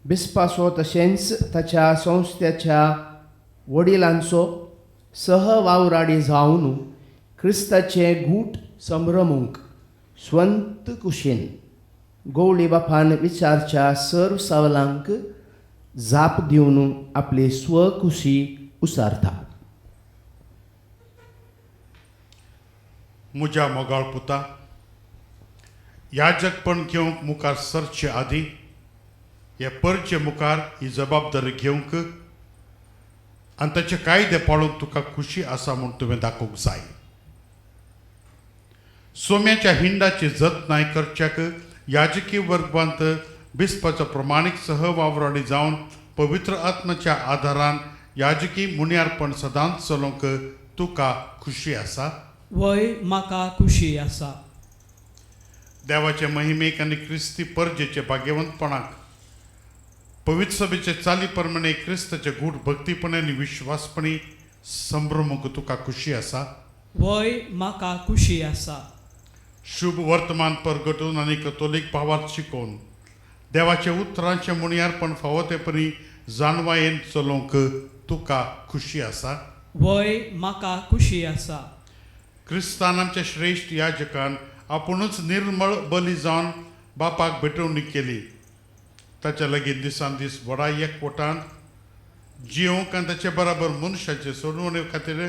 बिस्पाचो तशेंच ताच्या संस्थेच्या वडिलांचो सहवावराडी जावन क्रिस्ताचे गूट संभ्रमूंक स्वंत कुशीन गवळी बापान विचारच्या सर्व सवालांक जाप दिवन आपली स्वखुशी उसारता. म्हज्या मोगाळ पुता, याजकपण घेवंक मुखार सरचे आदीं हे परचे मुखार ही जबाबदारी घेवंक आनी ताचे कायदे पाळूंक तुका खुशी आसा म्हूण तुवें दाखोवंक जाय. सोम्याच्या हिंडाची जतनाय करच्याक याजकी वर्गांत बिस्पाचो प्रमाणीक सहवावराडी जावन पवित्र आत्म्याच्या आदारान याजकी मुनियारपण सदांच चलोवंक तुका खुशी आसा. वय म्हाका खुशी आसा. देवाचे महिमेक आनी क्रिस्ती परजेचे भाग्यवंतपणाक पवित्र सभेचे चाली प्रमाणे क्रिस्ताचे गूढ भक्तीपणे आनी विश्वासपणी संभ्रमूंक तुका खुशी आसा. वय म्हाका खुशी आसा. शुभ वर्तमान परगटून आनी कतोलीक भावात शिकोवन देवाचे उतरांचे मुनियारपण फावो ते परी जानवायेन चलोवंक तुका खुशी आसा. वय म्हाका खुशी आसा. क्रिस्तान आमच्या श्रेश्ठ याजकान आपुणूच निर्मळ बली जावन बापाक भेटवणूक केली. ताच्या लागीं दिसान दीस व्हडा एकवटान जिवंक आनी ताचे बराबर मनशाचे सोडवणे खातीर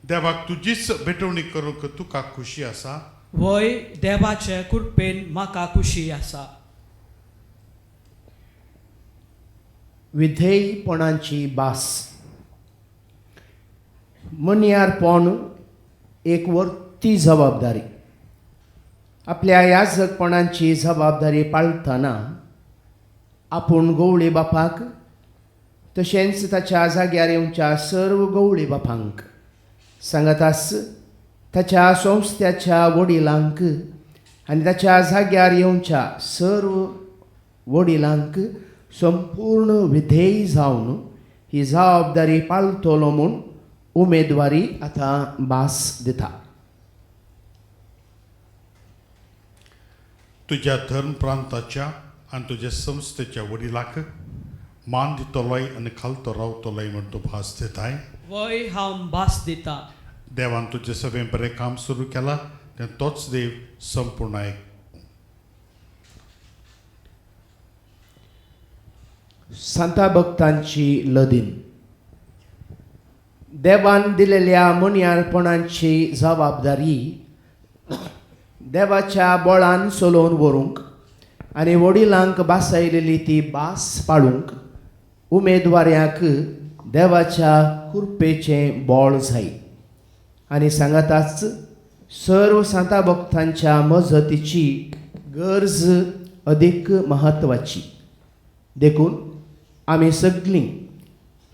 देवाक तुजीच भेटवणूक करूंक तुका खुशी आसा. वय देवाचे कृपेन म्हाका खुशी आसा. विधेयपणाची भास. मनियारपण एक वर्ती जबाबदारी. आपल्या याजकपणाची जबाबदारी पाळतना आपूण गवळी बापाक तशेंच ताच्या जाग्यार येवच्या सर्व गवळी बापांक सांगतास ताच्या संस्थेच्या वडिलांक आनी ताच्या जाग्यार येवच्या सर्व वडिलांक संपूर्ण विधेय जावन ही जबाबदारी पाळटलो म्हूण उमेदवारी आतां भास दिता. तुज्या धर्म प्रांताच्या आनी तुज्या संस्थेच्या वडिलांक मान दितलोय आनी खालतो रावतलोय म्हूण तूं भास दिताय. वय हांव भास दिता. देवान तुजे सगळें बरें काम सुरू केलां तें तोच देव संपूर्ण. सांता भक्तांची लदीन. देवान दिलेल्या मनियारपणाची जबाबदारी देवाच्या बळान चलोवन व्हरूंक आनी वडिलांक बासायलेली ती भास पाळूंक उमेदवाऱ्याक देवाच्या कृपेचें बळ जाय. आनी सांगताच सर्व सांता भक्तांच्या मजतीची गरज अदीक म्हत्वाची. देखून आमी सगळीं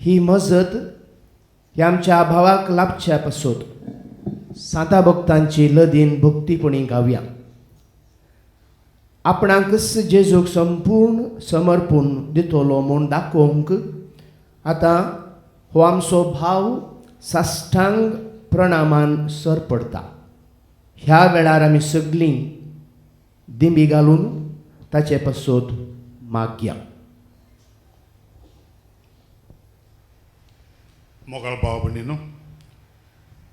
ही मजत ह्या आमच्या भावाक लाभच्या पासत सांता भक्तांची लदीन भक्तीपणी गावया. आपणाकच जेजूक संपूर्ण समर्पण दितलो म्हूण दाखोवंक आतां हो आमचो भाव साश्टांग प्रणामान सर पडटा. ह्या वेळार आमी सगळीं दिंबी घालून ताचे पासत मागया. मोगाळ भाव भयणीनो,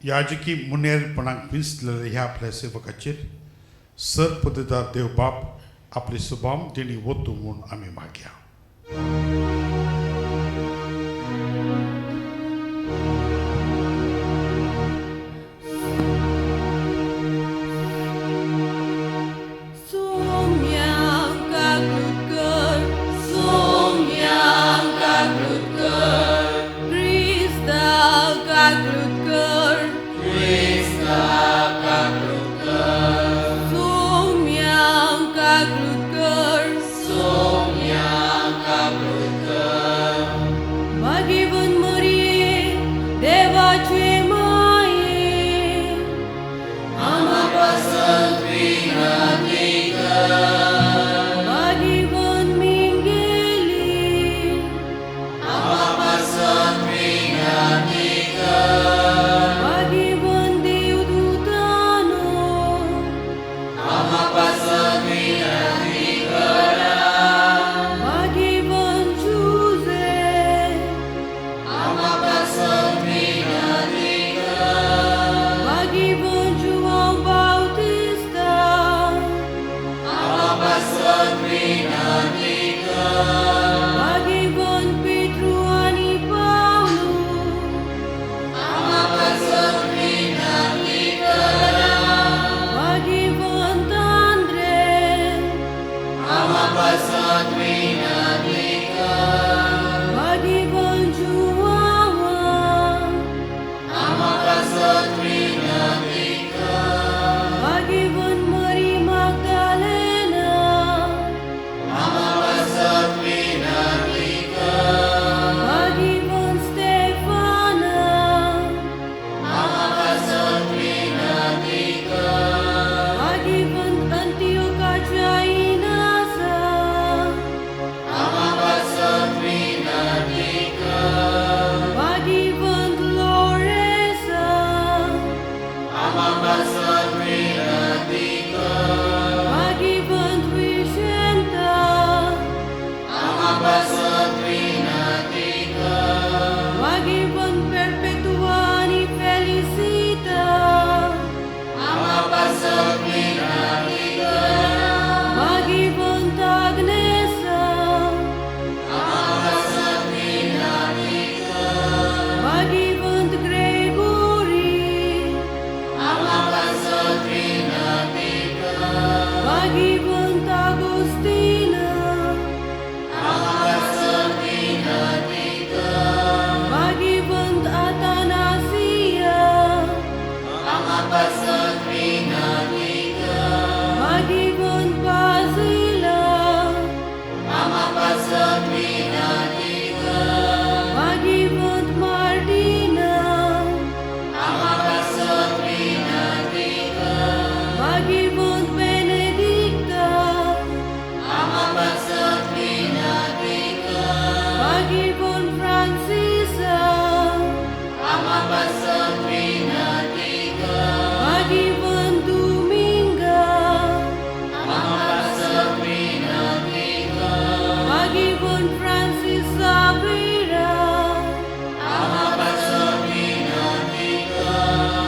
याजकी मुनेरपणाक भिजलेल्या ह्या आपल्या सेवकाचेर सर पदवीदार देव बाप आपली सुभाम दिणी वतू म्हूण आमी मागया. Soumya Kagrudkar Magibon Francisa, Ama Pastor Trinatica, Magibon Dominga, Ama Pastor Trinatica, Magibon Francis Sabira, Ama Pastor Trinatica,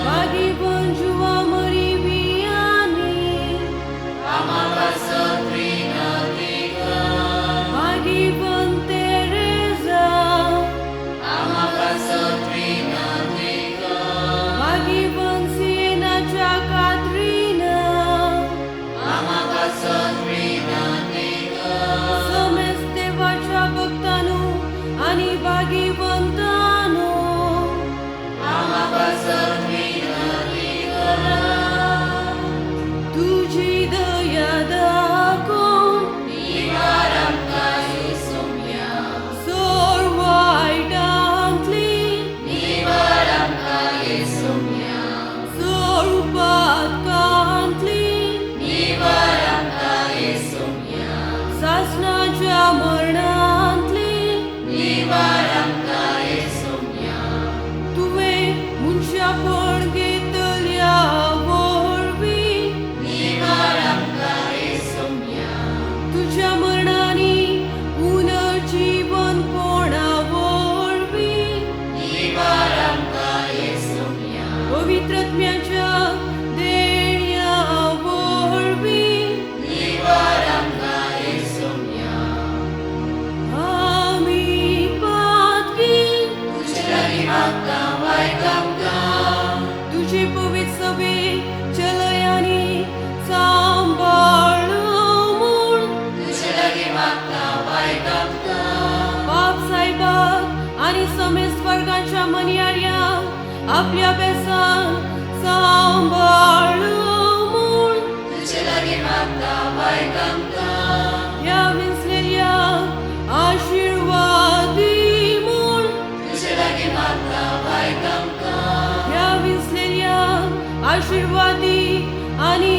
Magibon Jua Moribiani, Ama Pastor Trinatica, Magibon Teresa, Ama Pastor Trinatica, Magibon Siena Catrina, Ama Pastor Trinatica, समस्ते वाचा भक्तानो आणि भागीवंतानो, Ama Pastor Trinatica, तुझी दया दाखवून निवारण काही सोम्या, सोर वाईटांतली निवारण काही सोम्या, सोर पातकांतली निवारण काही सोम्या, सासनाच्या मरणांतली निवारण काही सोम्या, तुवे मुनशापण घेतल्या वरवी निवारण काही सोम्या, तुझ्या मरणानी पुनर्जीवन कोणावरवी निवारण काही सोम्या, पवित्रात्म्याच्या देण्यावरवी निवारण काही सोम्या, आम्ही पातकी तुझे लगी मागता वायकामका, तुझे पवित्र सभे चलयानी सांभाळून तुझे लगी मागता वायकामका, बाप साहेबाक आणि समेस्त वर्गाच्या मनियार्या आपल्या बेसान सांभाळून तुझे लगी मागता वायकामका, या विसलेल्या आशीर्वादी म्हूण तुझे लगी मागता वायकामका, या विसलेल्या आशीर्वादी आणि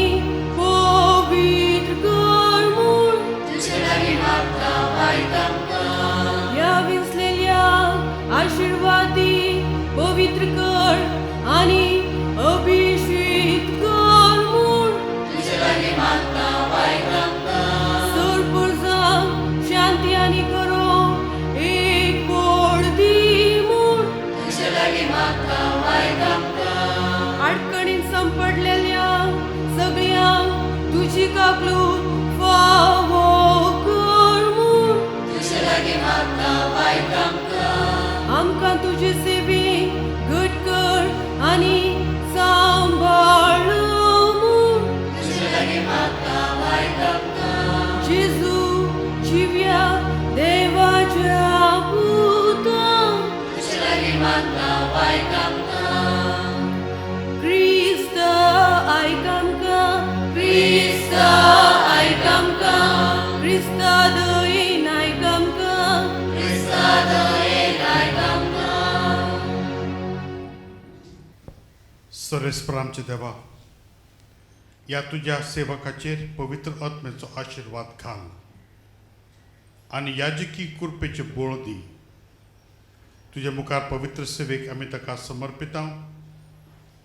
पवित्र कर म्हूण तुझे लगी मागता वायकामका, या विसलेल्या आशीर्वादी पवित्र कर आणि अभिषेक कर म्हूण तुझे लगी मागता वायकामका, सोरपुरजा शांती आणि करो एक बोड दी म्हूण तुझे लगी मागता वायकामका, अडचणीत संपडलेल्या सगळ्यांक तुझी काकलूत फावो कर म्हूण तुझे लगी मागता वायकामका, आमकां तुझे सेवेक घट कर आणि सांभाळ म्हूण तुझे लगी मागता वायकामका, जेजू जिव्या देवाच्या पुता तुझे लगी मागता वायकामका, क्रिस्त आयकामका, क्रिस्त आयकामका, क्रिस्ता दयेन आयकामका, क्रिस्ता दयेन आयकामका. सर्वेस्पर आमचे देवा, या तुझ्या सेवकाचेर पवित्र आत्म्याचो आशीर्वाद घाल आणि याजकी कृपेचे बोळ दी. तुझ्या मुखार पवित्र सेवेक आमी ताका समर्पिता.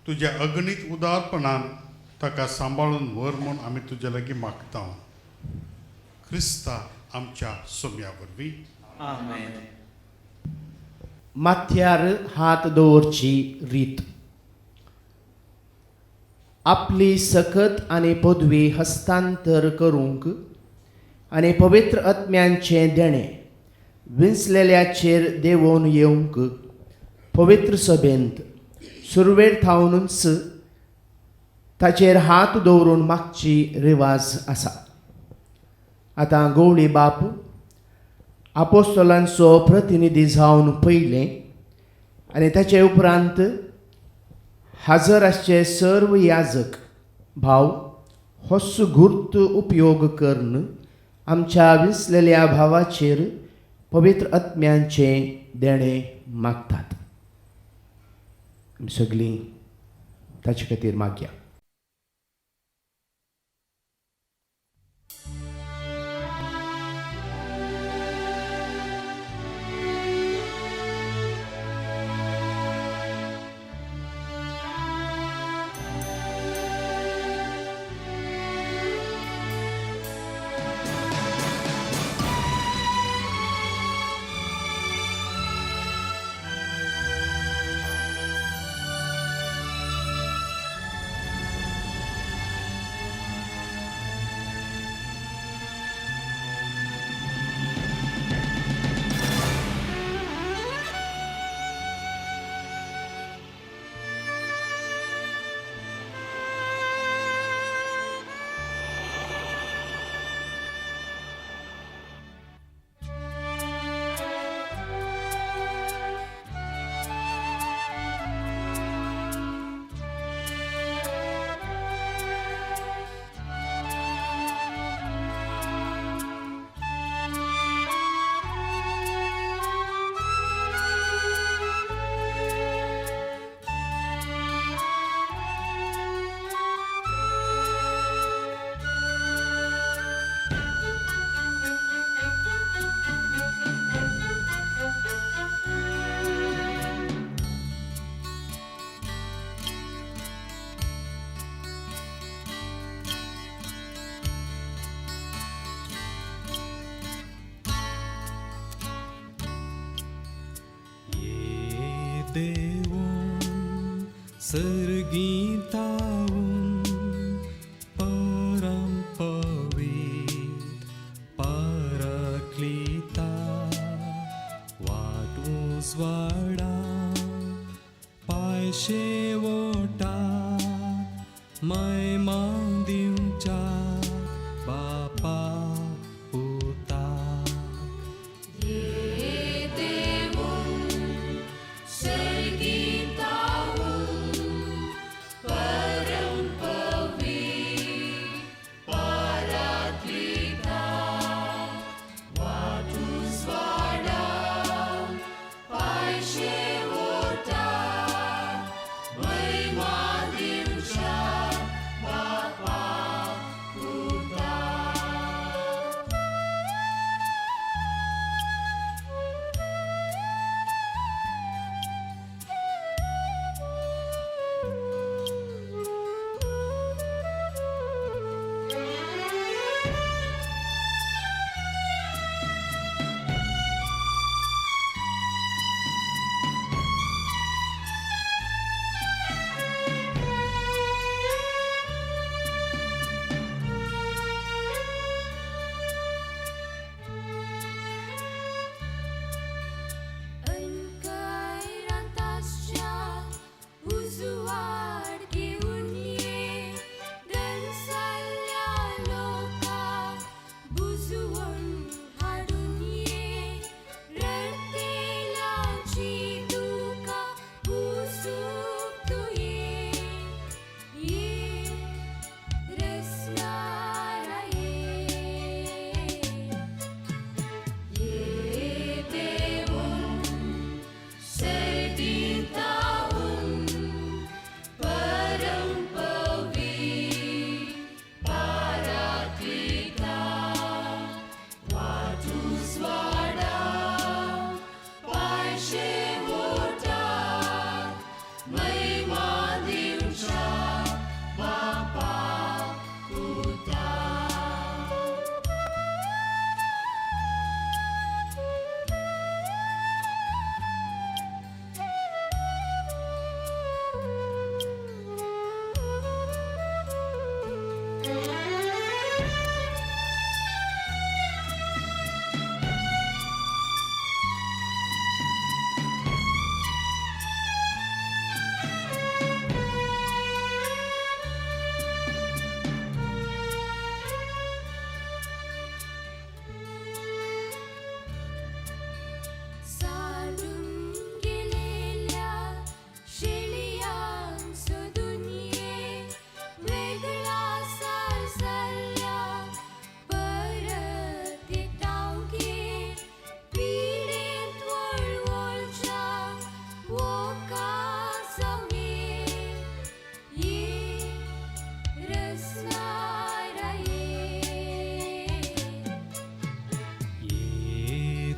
तुझ्या अगणित उदारपणान ताका सांबाळून व्हर म्हूण आमी तुजे लागीं मागता. क्रिस्ता आमच्या सोम्या वरवीं. आमेन. माथ्यार हात दवरची रीत. आपली सखत आणि पदवी हस्तांतर करूंक आणि पवित्र आत्म्यांचे देणे विंचलेल्याचेर देवून येवंक पवित्र सभेंत सुरवेर थावनूच ताचेर हात दवरून मागची रिवाज आसा. आतां गवळी बाप आपोस्तलांचो प्रतिनिधी जावन पयलें आनी ताचे उपरांत हाजर आसचे सर्व याजक भाव हो सुगूर्त उपयोग करून आमच्या विसलेल्या भावाचेर पवित्र आत्म्यांचे देणे मागतात. सगळीं ताचे खातीर मागया. देवून सर्गीतावून परम पवित्र परक्लिता वाटूस वाडा पाय शेवटा महिमा दिवच्या बापा पुता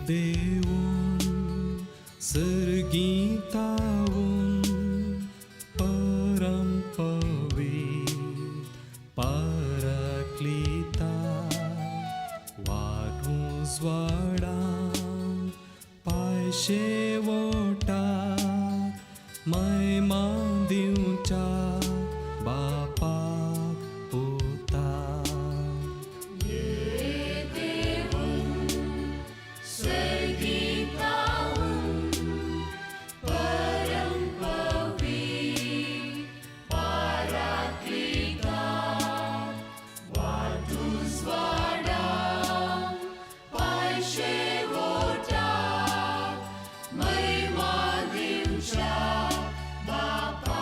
देवून सर्गीतावून परम पवित्र परक्लिता वाटूस वाडा पाय शेवटा महिमा दिवच्या बापाक पुता Bapa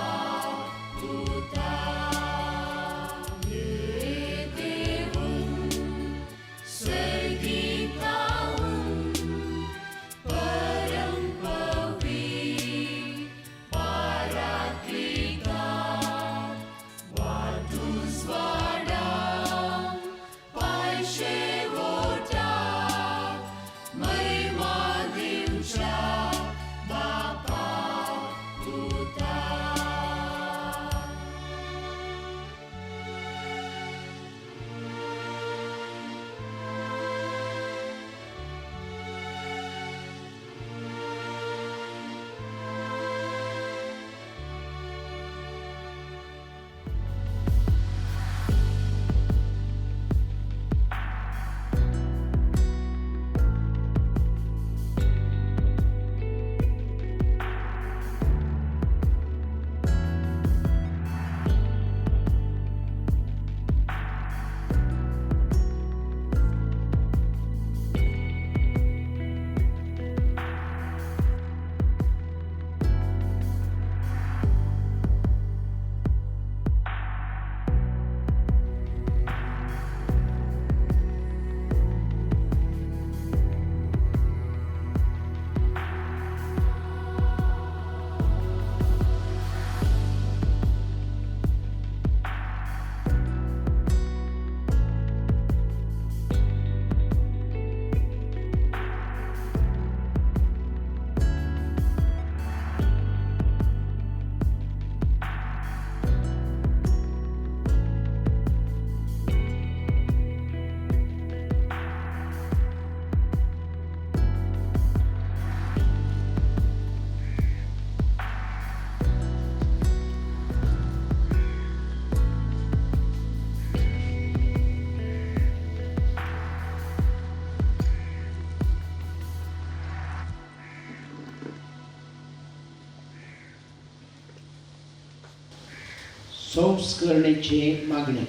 संस्करणेचे मागणे.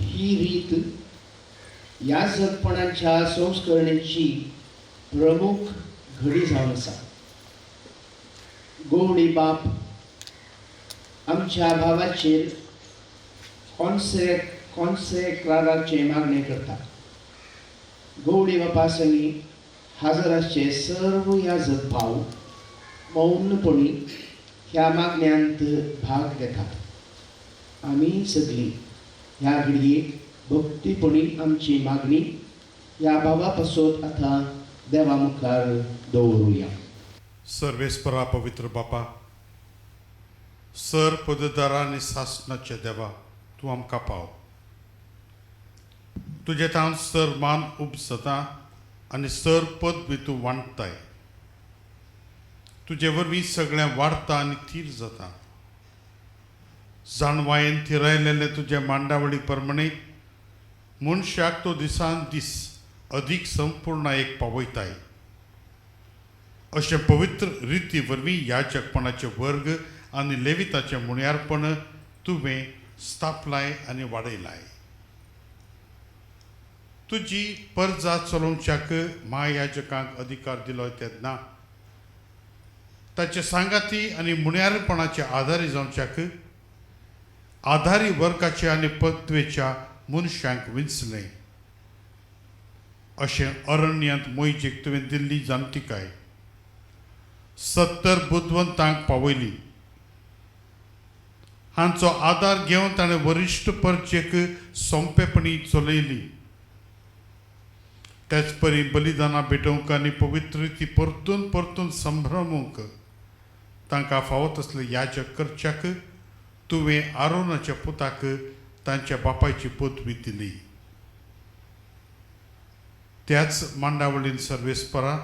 ही रीत याजकपणाच्या संस्करणेची प्रमुख घडी जावन आसा. गवळी बाप आमच्या भावाचेर कॉन्सेक्राराचे मागणे करता. गवळी बापा संगी हाजर आसचे सर्व याजक भाव मौनपणी ह्या मागण्यांत भाग घेतात. आमी सगळीं ह्या घडयेक भक्तीपणी आमची मागणी ह्या भावा पासत आतां देवा मुखार दवरुया. सर्वेस्परा पवित्र बापा, सर पददारा आनी सासणाच्या देवा, तूं आमकां पाव. तुजे तावन सर मान उब जाता आनी सर पदवी तूं वांटताय. तुजे वरवीं सगळें वाडटा आनी थीर जाता. जाणवायेन थिरायलेले तुजे मांडावळी प्रमाणे मनशाक तो दिसान दीस अदीक संपूर्ण एक पावयताय. अशें पवित्र रिती वरवीं याजकपणाचे वर्ग आनी लेविताचें मुण्यारपण तुवें स्थापलाय आनी वाडयलाय. तुजी परजा चलोवच्याक महायाजकांक अधिकार दिलो तेन्ना ताचे सांगाती आनी मुण्यारपणाचे आधारी जावच्याक आधारी वर्गाचे आनी पदवेच्या मनशांक विंचलें. अशें अरण्यांत मोयजेक तुवें दिल्ली जाणटिकाय 70 बुदवंतांक पावयली. हांचो आदार घेवन ताणें वरिश्ठ परचेक सोंपेपणी चलयली. तेच परी बलिदानां भेटोवंक आनी पवित्र रिती परतून परतून संभ्रमूंक तांकां फावत असले याजक करच्याक तुवें आरोनाच्या पुताक तांच्या बापायची पदवी दिली. त्याच मांडावळीन सर्वेस्परा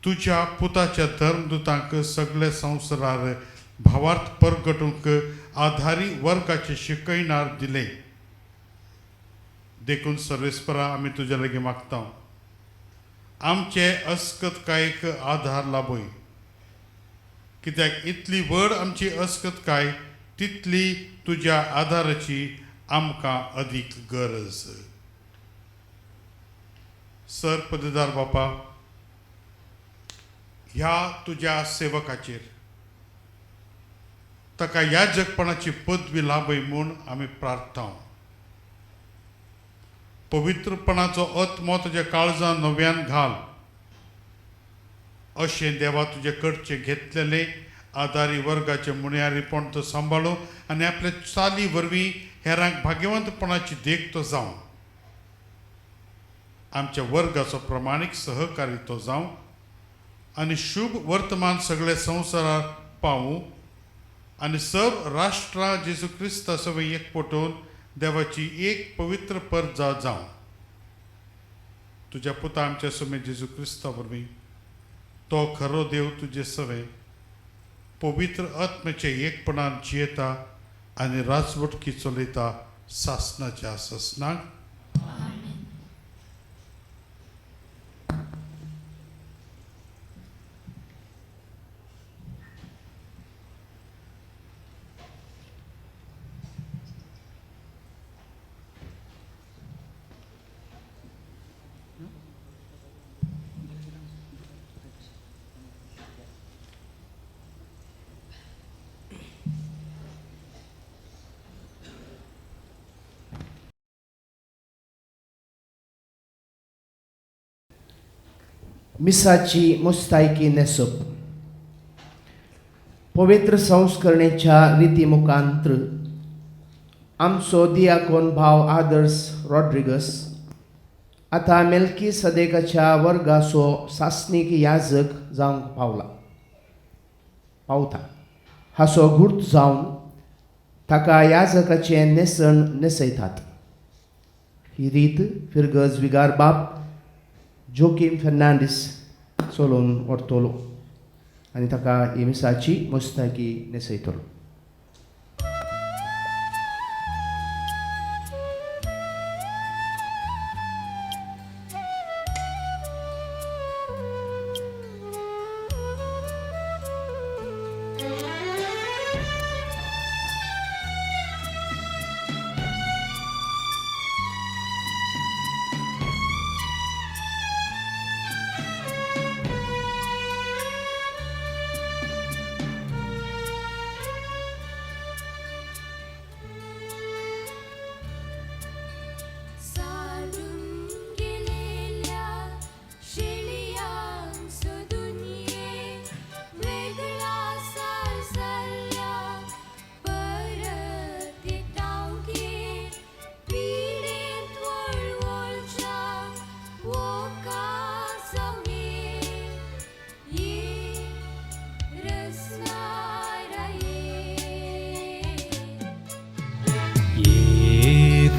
तुज्या पुताच्या धर्मदूतांक सगळे संवसारार भावार्थ परगटूंक आधारी वर्गाचे शिकयणार दिले. देखून सर्वेस्परा आमी तुजे लागीं मागता, आमचे अस्कतकायेक आधार लाबय. कित्याक इतली व्हड आमची अस्कतकाय तितली तुज्या आदाराची आमकां अदीक गरज. सर पददार बापा, ह्या तुज्या सेवकाचेर ताका याजकपणाची पदवी लाबय म्हूण आमी प्रार्थना. पवित्रपणाचो आत्मो तुज्या काळजांत नव्यान घाल. अशें देवा तुजे कडचे घेतलेले आदारी वर्गाचे मुण्यारीपण तो सांबाळूं आनी आपल्या चाली वरवीं हेरांक भाग्यवंतपणाची देख तो जावं. आमच्या वर्गाचो प्रमाणीक सहकारी तो जावं आनी शुभ वर्तमान सगळे संवसारार पावूं आनी सर्व राष्ट्रां जेजू क्रिस्ता सवय एकपटून देवाची एक पवित्र परजा जावं. तुज्या पुता आमच्या समेत जेजू क्रिस्ता वरवीं तो खरो देव तुजे सवे पवित्र आत्म्याचे एकपणान जियेता आनी राजवटकी चलयता सासणाच्या ससनाक. मिसाची मुस्तायकी नेसप. पवित्र संस्करणेच्या रिती मुखांत्र आमचो दियाकोन भाव आदर्श रॉड्रिगस आतां मेल्की सदेकाच्या वर्गाचो सासणीक याजक जावंक पावता. हाचो गुर्त जावन ताका याजकाचे नेसण नेसयतात. ही रीत फिरगज विगार बाप जोकीम फेर्नांडीस चलोवन व्हरतलो आनी ताका ही मिसाची मुस्तायकी नेसयतलो.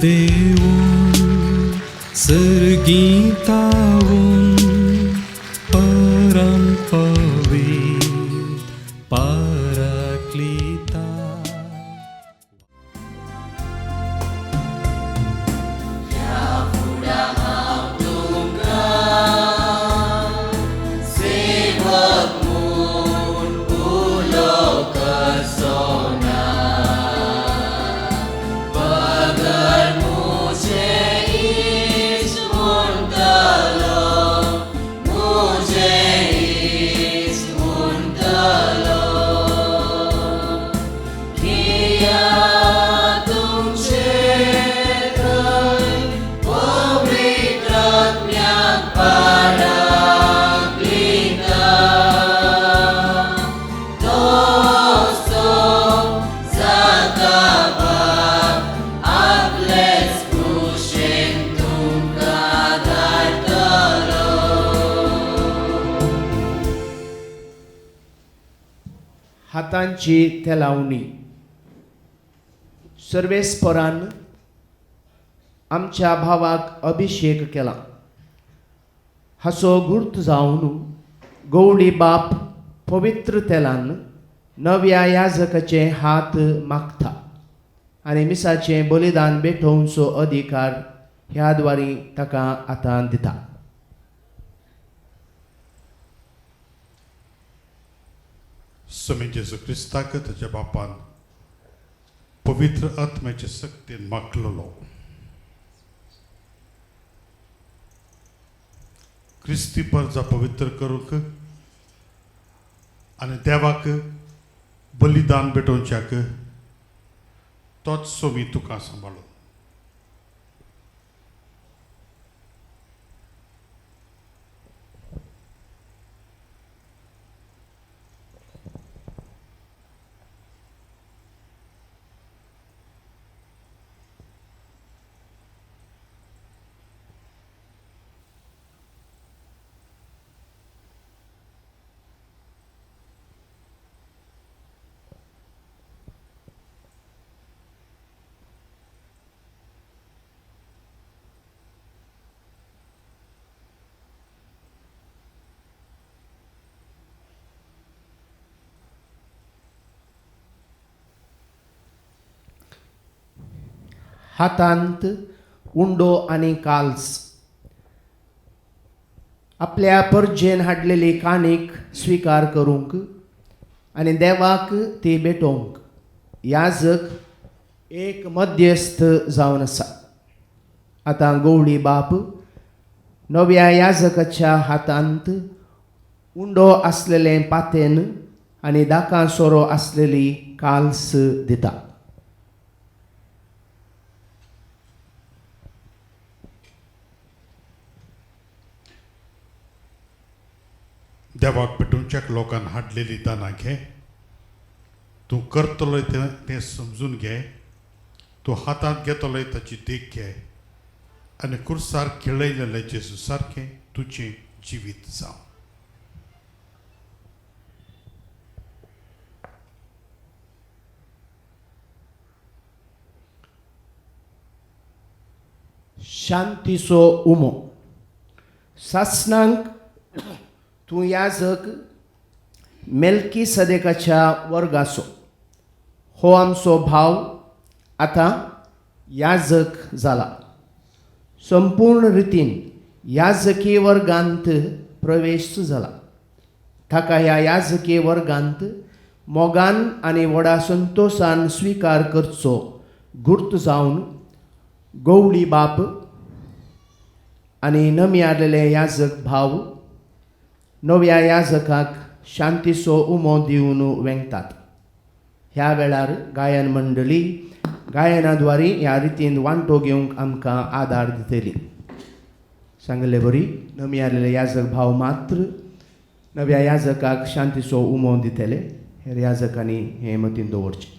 देऊन सर्गीतावून परम पवित्र पाराक्लिता हातांची तेलावणी सर्वेस्परान आमच्या भावाक अभिषेक केला. हाचो गुर्त जावन गवळी बाप पवित्र तेलान नव्या याजकाचे हात मागता आनी मिसाचें बलिदान भेटोवचो अधिकार ह्या द्वारी ताका आतां दिता. स्वामी जेजू क्रिस्ताक ताच्या बापान पवित्र आत्म्याचे शक्तीन मागलेलो. क्रिस्ती परजा पवित्र करूंक आनी देवाक बलिदान भेटोवच्याक तोच सोमी तुका सांबाळो. हातांत उंडो आनी काल्स आपल्या परजेन हाडलेली काणीक स्वीकार करूंक आनी देवाक ती भेटोवंक याजक एक मध्यस्थ जावन आसा. आतां गवळी बाप नव्या याजकाच्या हातांत उंडो आसलेलें पातेन आनी दाकां सोरो आसलेली काल्स दिता. देवाक भेटोवच्याक लोकांन हाडलेली दानां घे. तूं करतलोय तें समजून घे. तूं हातांत घेतलोय ताची देख घे आनी कुर्सार खेळयलेले जेजू सारकें तुजें जिवीत जावं. शांतीचो उमो सासणांक तूं याजक मेल्की सदेकाच्या वर्गाचो. हो आमचो भाव आतां याजक जाला. संपूर्ण रितीन याजकी वर्गांत प्रवेश जाला. ताका ह्या याजकी वर्गांत मोगान आनी व्हडा संतोशान स्वीकार करचो गुर्त जावन गवळी बाप आनी नमी आलेले याजक भाव नव्या याजकाक शांतीचो उमो दिवन वेंगतात. ह्या वेळार गायन मंडळी गायनाद्वारी ह्या रितीन वांटो घेवंक आमकां आदार दितली. सांगले बरी नमी आलेले याजक भाव मात्र नव्या याजकाक शांतीचो उमो दितले. हेर याजकांनी हें मतीन दवरचें.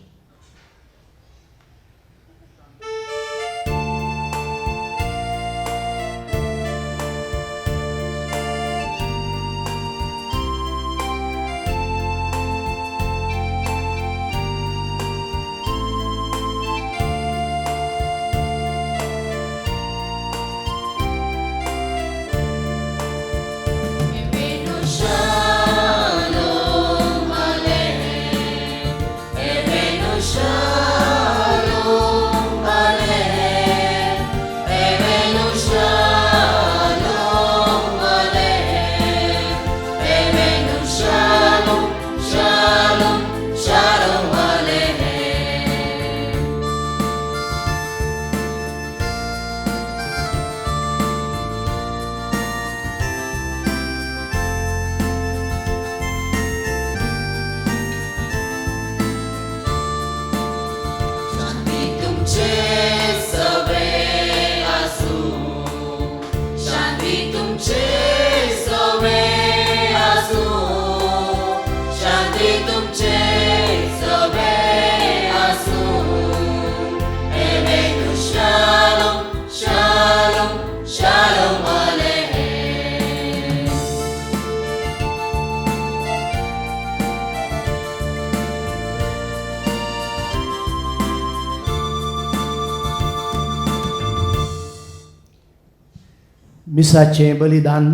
मिसाचें बलिदान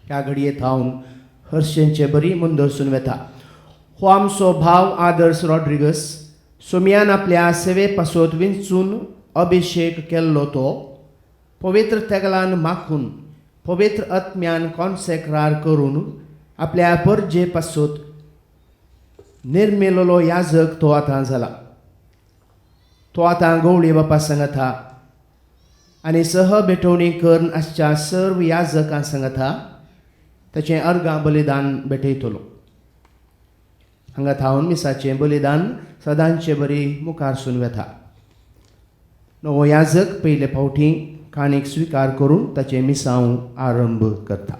ह्या घडयेंत हांव हर्शेंचे बरी मुंदरसून वेता. हो आमचो भाव आदर्श रॉड्रिगस सोमियान आपल्या सेवे पासत विंचून अभिषेक केल्लो तो पवित्र तेगलान माखून पवित्र आत्म्यान कॉन्सेक्रार करून आपल्या परजे पासत निर्मेलेलो याजक तो आतां जाला. तो आतां गवळी बापा सांगात आहा आनी सह भेटवणी करून आजच्या सर्व याजकां सांगात आहा ताचें अर्गां बलिदान भेटयतलो. हांगा थावन मिसाचें बलिदान सदांचे बरी मुखारसून वेता. नवो याजक पयले फावटी काणीक स्विकार करून ताचें मिसांव आरंभ करता.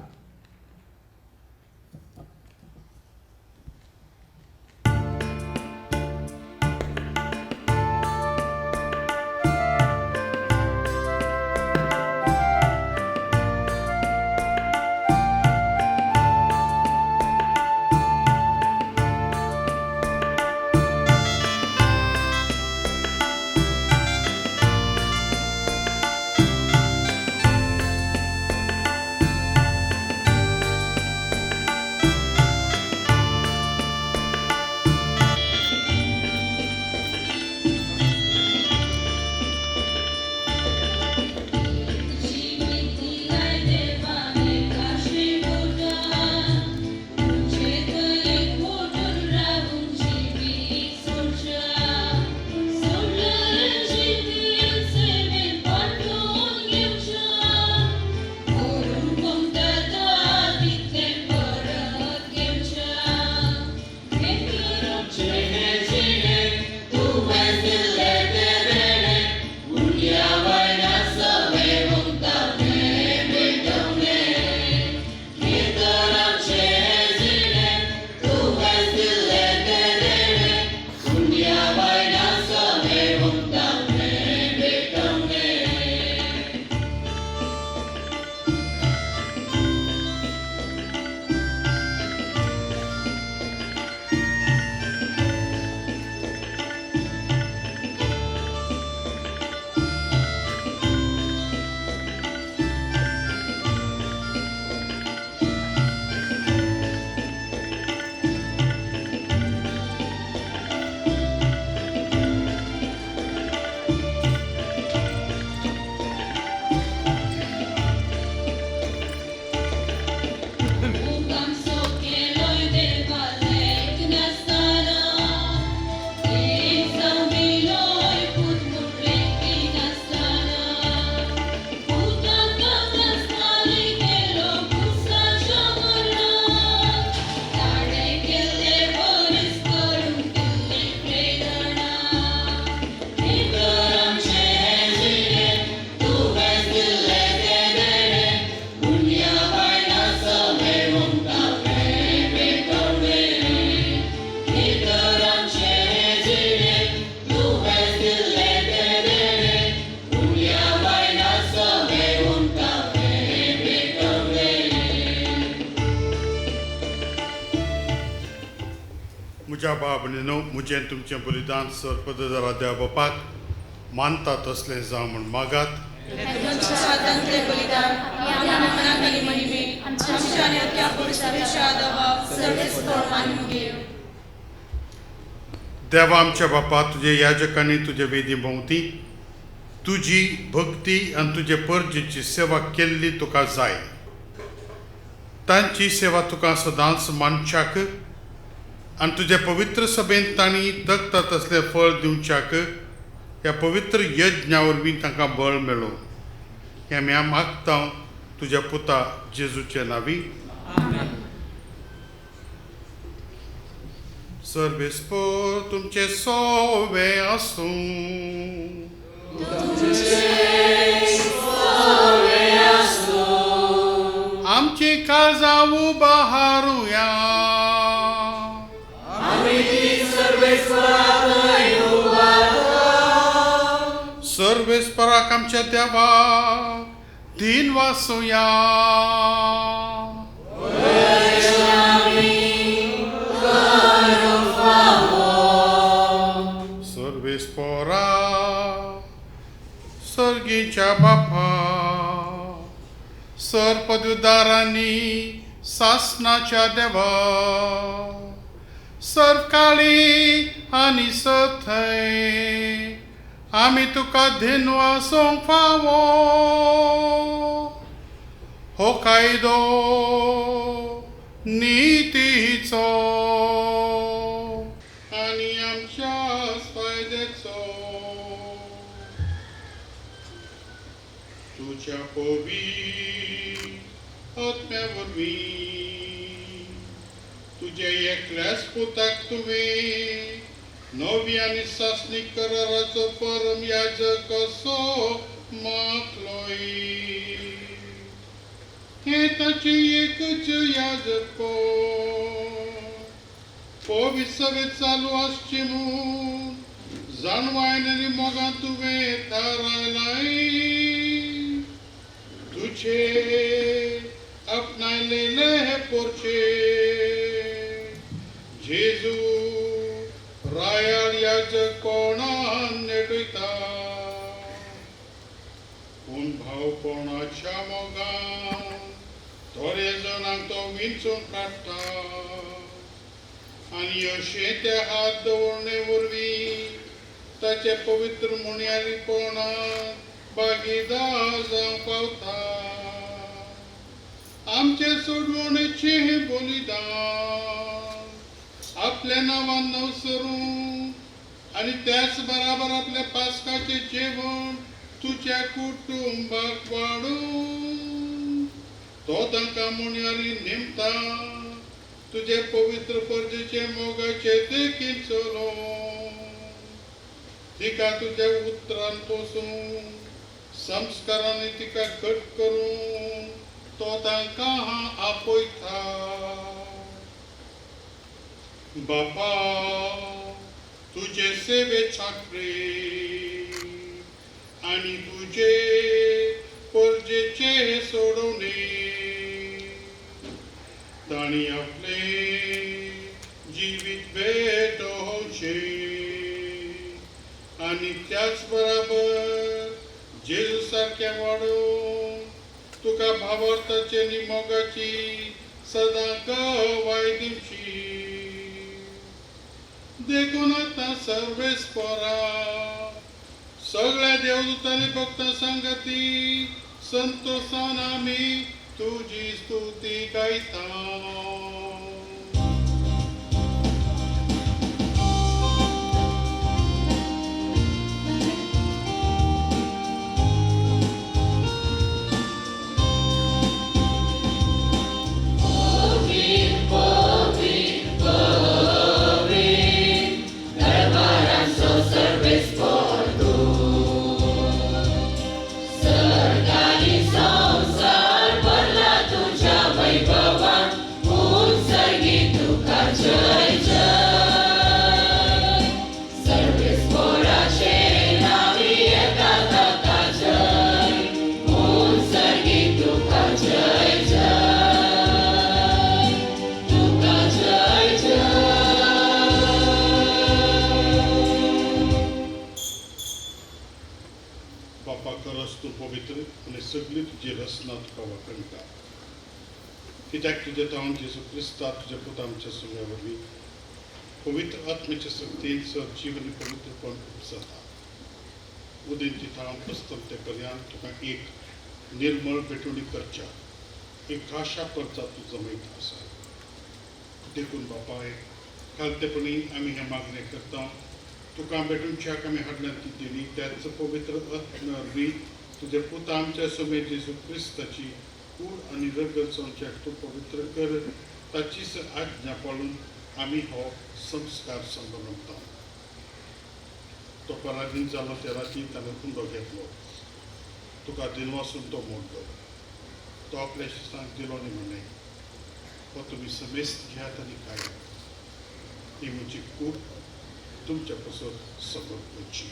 म्हज्या बाबणीनो म्हजें तुमचें बलिदान सर्पद देवा बापाक मानता तसलें जावं म्हूण मागात. देवा आमच्या बापा तुजे याजकांनी तुजे वेदी भोंवती तुजी भक्ती आनी तुजे परजेची सेवा केल्ली तुका जाय. तांची सेवा तुका सदांच मानच्याक आनी तुजे पवित्र सभेंत तांणी तगता तसलें फळ दिवच्याक ह्या पवित्र यज्ञा वरवीं तांकां बळ मेळो. हें आमी मागता तुज्या पुता जेजूचे नांवी. सर्वेस्पर तुमचे सोवे आसूं. आमची काळजां उबारूया. सर्वेस्पराक आमच्या देवा दिन वासूया. सर्वेस्परा सर्गीच्या बापा पदवीदारांनी सासनाच्या देवा सर्वकाळी आनी सथय आमी तुका दिनवासोंक फावो हो कायदो नितीचो आनी आमच्या फायद्याचो तुझ्या पवित्र आत्म्या वरवीं तुझ्या एकल्याच पुताक तुवें नवी आनी सासणी कराराचो परम याजक असो मागलोय हे ताचे एकच याजक पवित्र सभेत चालू आसची म्हूण जाणवायन आनी मोगां तुवें थारायलाय तुझे आपणायलेले हे पोरचे जेजू रायाळ याजक कोणान नेटयता पूण भावपणाच्या मोगान थोडे जाणांक तो विंचून काडटा आनी अशें ते हात दवरणे वरवीं ताचे पवित्र मुण्यारीपणान भागीदार जावंक पावता आमचे सोडवणेचे बलिदान आपल्या नांवान नवसरून आनी त्याच बराबर आपल्या पास्काचे जेवण तुझ्या कुटुंबाक वाडून तो तांकां मुण्यारी नेमता तुझे पवित्र परजेचे मोगाचे देखील चलो तिका तुझ्या उतरान पोसून संस्कारांनी तिका घट करून तो तांकां आपयता बापा तुझे सेवे छाकरे आनी तुझे परजेचे सोडवणे ताणी आपले जिवीत भेटोवचे आनी त्याच बराबर जेजू सारके वाडून तुका भावार्थाचे आनी मोगाची सदां गवाय दिवची देखून आतां सर्वेस्परा सगळ्या देवदूतांनी भक्तां सांगती संतोषान आमी तुजी स्तुती गायता बापा करस तूं पवित्र आनी सगळी तुजी रचना तुका वखणटा कित्याक तुजे तावन जेजू क्रिस्ता तुज्या पुता आमच्या सुम्या वरवीं पवित्र आत्मेच्या शक्तीन सजीव आनी पवित्रपण उपसता उदेंची थांब असतल ते पर्यंत तुका एक निर्मळ भेटवणी करच्या एक खाशा परचा तूं जमयता आसा देखून बापा खालतेपणी आमी हें मागणें करता तुका भेटूनच्याक आमी हाडल्यात ती दिली त्याच पवित्र आत्म्या तुजे पुता आमच्या समेत जेजू क्रिस्ताची कूड आनी रगत संच्याक तूं पवित्र कर ताचीच आज्ञा पाळून आमी हो संस्कार संभलता तो पराधीन जालो त्या राती ताणें कुंडो घेतलो तुका दिनवासून तो मोडलो तो आपल्या शिस्तांक दिलो न्ही म्हणे हो तुमी समेस्त घेयात आनी खायात ही म्हजी कूड तुमच्या पासून सबब करची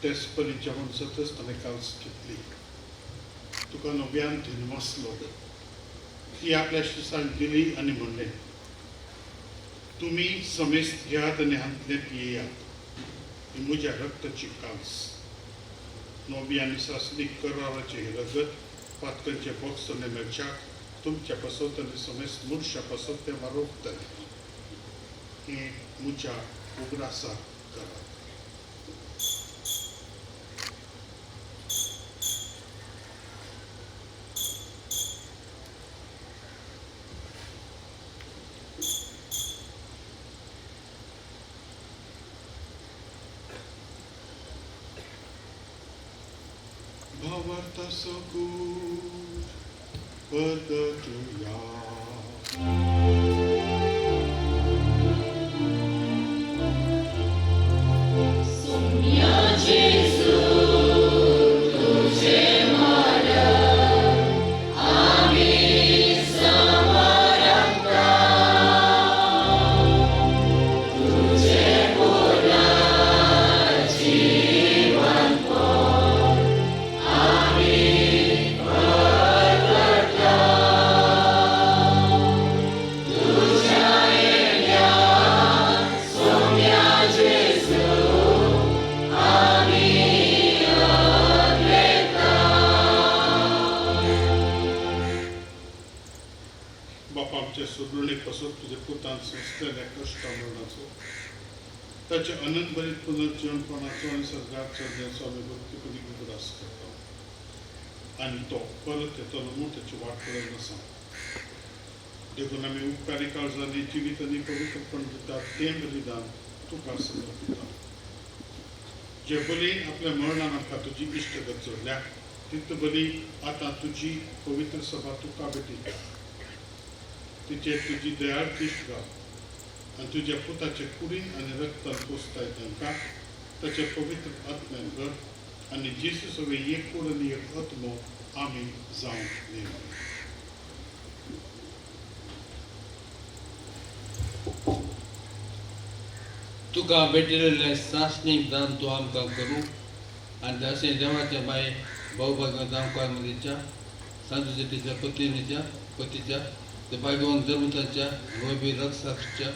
तेच परी जेवण सतत ताणें काल्स चिंतली. तुका नव्यान थंय बसलो. ती आपल्या शिसांक दिली आनी म्हणलें, तुमी समेस्त घेयात आनी हातूंतल्यान पियेयात. ही म्हज्या रक्ताची काल्स. नवी आनी सासणीक कराराचे ही रगत पातकांचे बोगसो नेम्याच्याक तुमच्या पासत आनी समेस्त मनशा पासत ते वारोवतले. हे म्हज्या उगडासा करा. Bhavarta Sakur Padatuya तुझे पुतान संस्थेल्या कष्टा मरणाचो ताचे अनंत बरीत पुनर्जीवनपणाचो आनी सर्गात चडण्याचो आमी भक्तीपणी उगडास करता आनी तो परत येतलो म्हूण ताची वाट पळयत आसा. देखून आमी उपकारी काळजांनी जिवीत आनी पवित्रपण दितात तें बलिदान तुका समर्पिता. जे बली आपल्या मरणान आमकां तुजी इश्टगत जोडल्या तित बली आतां तुजी पवित्र सभा तुका भेटिता. तिचे तुजी दयाळ तिश्ट घाल आनी तुज्या पुताचे कुडीन आनी रक्तान पोसताय तांकां ताचे पवित्र आत्म्यान भर आनी जेसू सगळे एक कूड आनी एक आत्मो आमी जावं निर्माण. तुका भेटिल्लें सासणीक दान तूं आमकां करूं आनी अशें देवाच्या बाये भोवभाग्य जावकार मदींच्या सांजुजेटीच्या पतीच्या ते भाग्यवान धर्मताच्या गोबी रक्षाच्या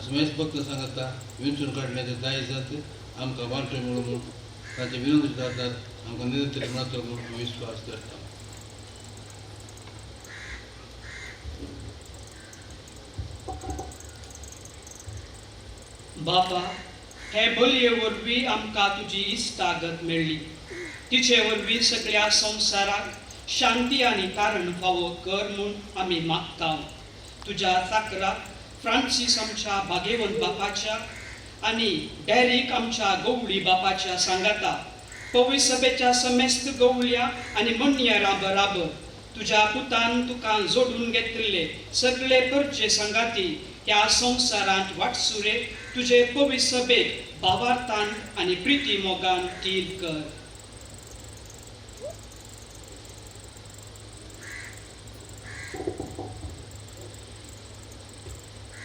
समेस्त भक्त सांगता विंचून काढण्याचे दाय जात आमकां वांटो म्हणून ताचे विनंती जातात आमकां निरंतर मात्र म्हणून विश्वास करता. बापा, हे बलये वरवीं आमकां तुजी इश्टागत मेळ्ळी. तिचे वरवीं सगळ्या संवसाराक शांती आनी तारण फावो कर म्हूण आमी मागता. तुज्या चाकराक फ्रांसीस आमच्या भाग्यवंत बापाच्या आनी डॅरिक आमच्या गवळी बापाच्या सांगाता पवित्र सभेच्या समेस्त गवळ्या आनी मणियारां बराबर तुज्या पुतान तुका जोडून घेतिल्ले सगळे परचे संगाती ह्या संवसारांत वाटसुरे तुजे पवित्र सभेक भावार्थान आनी प्रिती मोगान तील कर.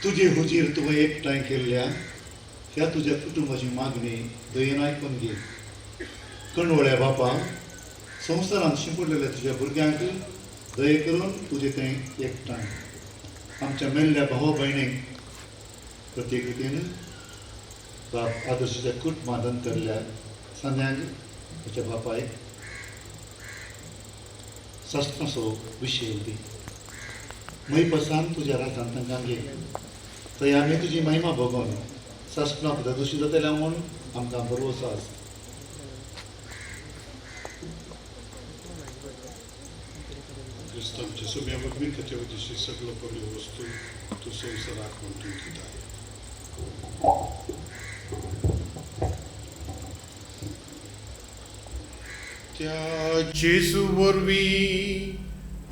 तुजे हुजीर तुवें एकठांय केल्ल्या ह्या तुज्या कुटुंबाची मागणी दयेन आयकून घे. कणवळ्या बापा, संवसारांत शिंपडलेल्या तुज्या भुरग्यांक दये करून तुजे थंय एकठांय. आमच्या मेल्ल्या भाव भयणीक प्रत्येक रितीन बाप आदर्शाच्या कुटुंबांत अंतरल्या संध्यांक तुज्या बापायक सस्तसो विशय दी. मई पसान तुज्या राजांत तांकां घे. थंय आमी तुजी महिमा भोगोवन सस्तनाक दोशी जातल्या म्हूण आमकां भरवोसो आसा. क्रिस्तांच्या सगळ्या वखमीकाच्या वतीशी सगळो पडल्यो वस्तू तूं संवसाराक वांटून दिता. त्या जेजू वरवीं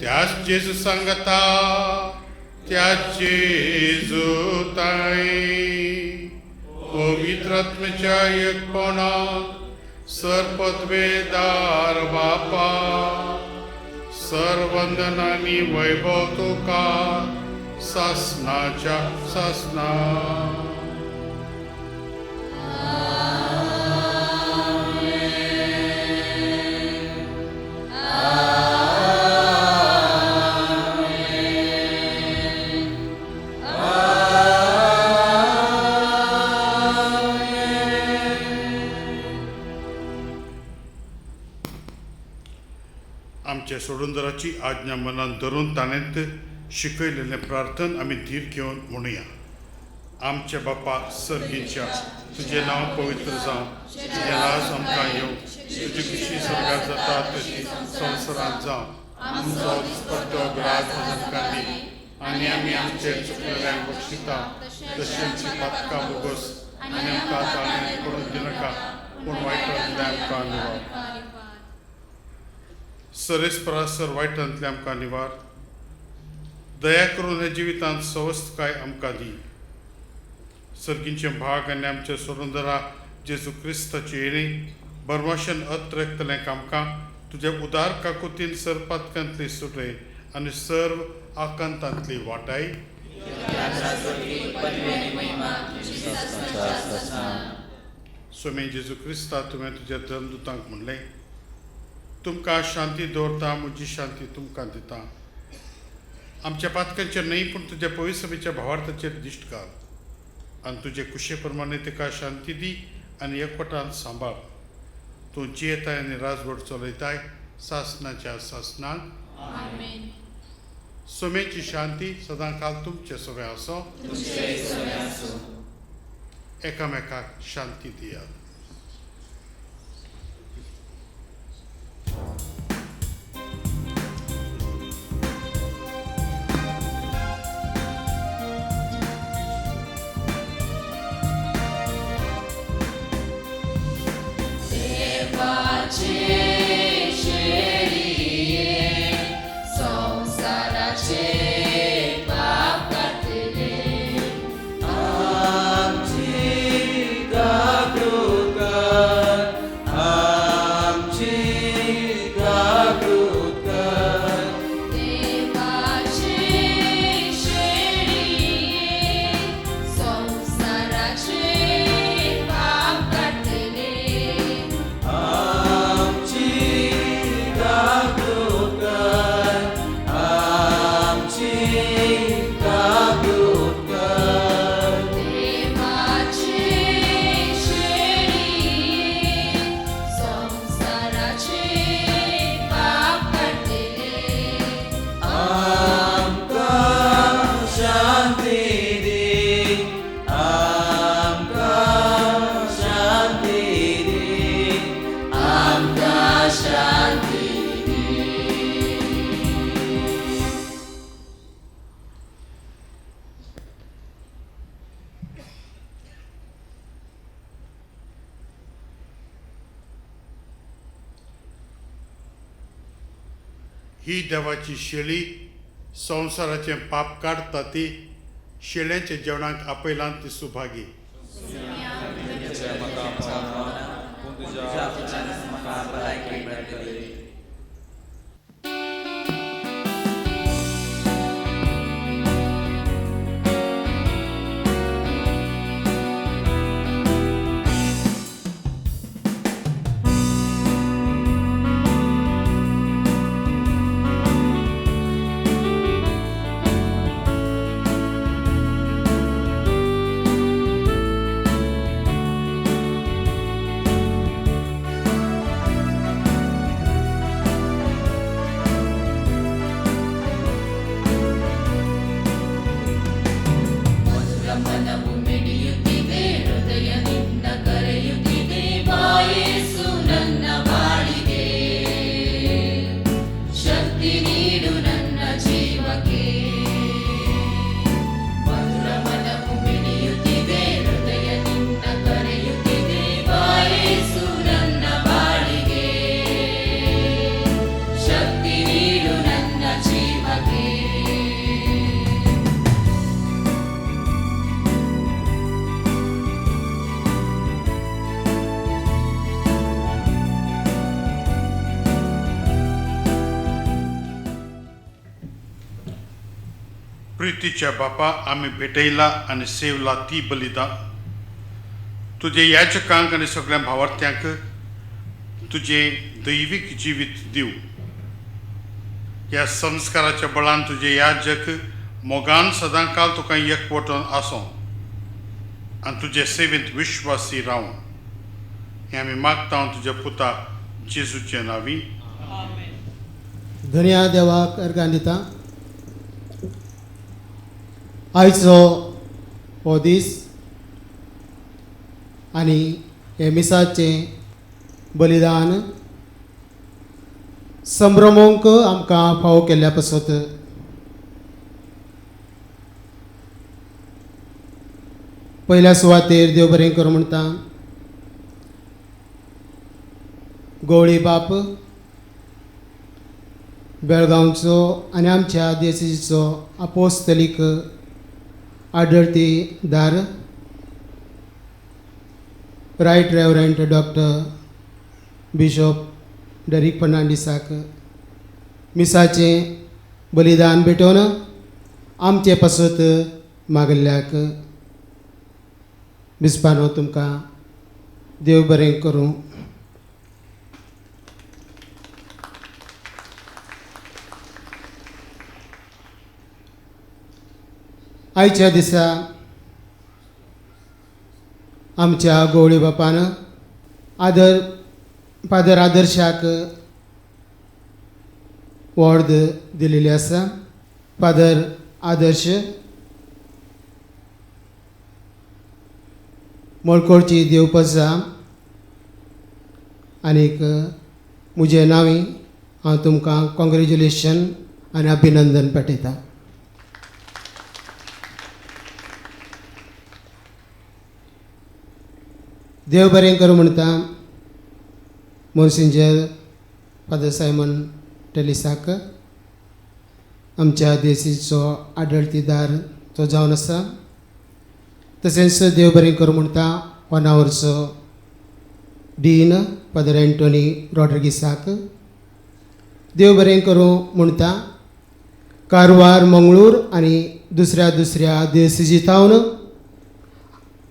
त्याच जेजू सांगता त्या जेजू ताई पवित्र आत्म्याच्या एकपणाक सरपदवेदार बापा सर्वंदनांनी वैभव तुका सासनाच्या सासना. आमच्या सोडूनदाराची आज्ञा मनात धरून ताणेंत शिकयलेलें प्रार्थन आमी धीर घेवन म्हणुया. आमच्या बापा सर्गीच्या, तुजें नांव पवित्र जावं, तुजें राज आमकां येवं, तुजी खुशी स्वर्गांत जाता तशी संवसारांत जावं. आमचो दिसपट्टो ग्रास आमकां दी, आनी आमी आमचेर चुकलेल्यांक बक्षिता, तशें आमची पातकां बोगस आनी आमकां ताळमेळ करून दिनाका, पूण वायटांतल्यान आमकां निवार. सरेस्परासर वायटांतल्यान आमकां निवार. दया करून हे जिवितांत सवस्थकाय आमकां दी. सर्गींचे भाग आनी आमच्या सोडूनदारा जेजू क्रिस्ताची येणी बरमाशेन अत्रकतलें आमकां तुज्या उदार काकुतीन सरपातकांतली सुटय आनी सर्व आकांतांतली वाटाय. स्वामी जेजू क्रिस्ता तुवें तुज्या धर्मदुतांक म्हणलें, तुमकां शांती दवरता, म्हजी शांती तुमकां दिता. आमच्या पातकांचेर न्हय पूण तुज्या पवित्र सभेच्या भावार्थाचेर दिश्ट घाल आनी तुजे कुशे प्रमाणे तिका शांती दी आनी एकवटान सांबाळ. तूं जियेताय आनी राजवट चलयताय सासणाच्या सासणाक. सोमेची शांती सदां काल तुमचे सगळे आसो. एकामेकाक शांती दियात. ही देवाची शेळी संवसाराचें पाप काडटा ती शेळ्यांच्या जेवणाक आपयलां ती सुभागी. प्रितीच्या बापा आमी भेटयला आनी सेवला ती बलिदान तुजे याचकांक आनी सगळ्या भावार्थ्यांक तुजे दैवीक जिवीत दिव. ह्या संस्काराच्या बळान तुजे याजक मोगान सदांकाल तुका एकवटून आसों आनी तुजे सेवेंत विश्वासी रावूं. हें आमी मागता तुज्या पुता जेजूचे नांवी. धन्या देवाक अर्गां दिता. आयचो हो दीस आनी हे मिसाचें बलिदान संभ्रमोंक आमकां फावो केल्ल्या पासत पयल्या सुवातेर देव बरें करूं म्हणटा. गवळी बाप बेळगांवचो आनी आमच्या देशीचो अपोस्तलीक आडळतीदार रायट रेवरंट डॉक्टर बिशॉप डेरिक फर्नांडिसाक मिसाचें बलिदान भेटोवन आमचे पासत मागल्ल्याक बिस्पानो तुमकां देव बरें करूं. आयच्या दिसा आमच्या गवळी बापान फादर आदर्शाक वॉर्ड दिलेली आसा. फादर आदर्श मळकोडची देवपजा आनीक म्हजे नांवी हांव तुमकां कॉंग्रेच्युलेशन आनी अभिनंदन पाठयतां. देव बरें करूं म्हणटा मोर्सिंजर फादर सायमन टेलिसाक आमच्या देशीचो आडळतीदार तो जावन आसा. तशेंच देव बरें करूं म्हणटा होनावरचो डीन फादर एंटोनी रॉड्रिगीसाक देव बरें करूं म्हणटा. कारवार मंगळूर आनी दुसऱ्या देवसिजीतावन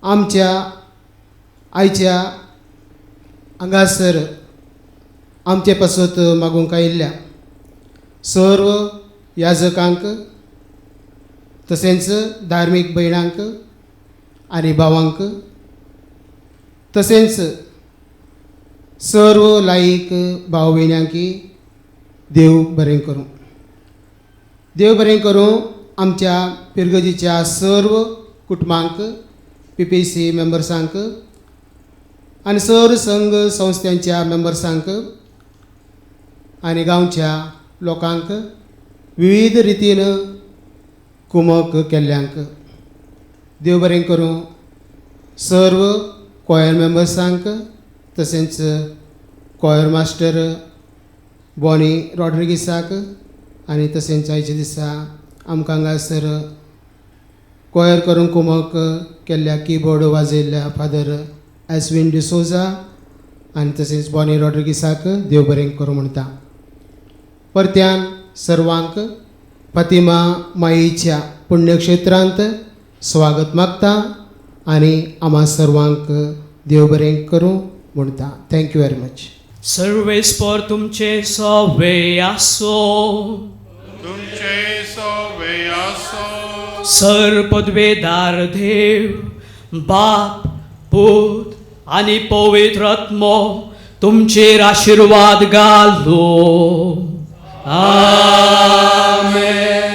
आमच्या आयच्या हांगासर आमचे पासत मागूंक आयिल्ल्या सर्व याजकांक तशेंच धार्मीक भयणांक आनी भावांक तशेंच सर्व लायक भाव भयण्यांकी देव बरें करूं. देव बरें करूं आमच्या पिरगजीच्या सर्व कुटुंबांक PPC मेंबर्सांक आनी सर्व संघ संस्थांच्या मेंबर्सांक आनी गांवच्या लोकांक विविध रितीन कुमक केल्ल्यांक देव बरें करूं. सर्व कॉयर मेंबर्सांक तशेंच कॉयर मास्टर बॉनी रॉड्रिगीसाक आनी तशेंच आयच्या दिसा आमकां हांगासर कॉयर करून कुमक केल्ल्या कीबोर्ड वाजयल्ल्या फादर एस्विन डिसोजा आनी तशेंच बॉनी रॉड्रिगीसाक देव बरें करूं म्हणटा. परत्यान सर्वांक फातिमा मायेच्या पुण्यक्षेत्रांत स्वागत मागता आनी आम्हा सर्वांक देव बरें करूं म्हणटा. Thank you very much. सर्वेस्पर तुमचे सवे आसो. तुमचे सवे आसो. सर पदवेदार देव बाप पूत आनी पवित्र आत्मो तुमचेर आशीर्वाद घालो. आमेन.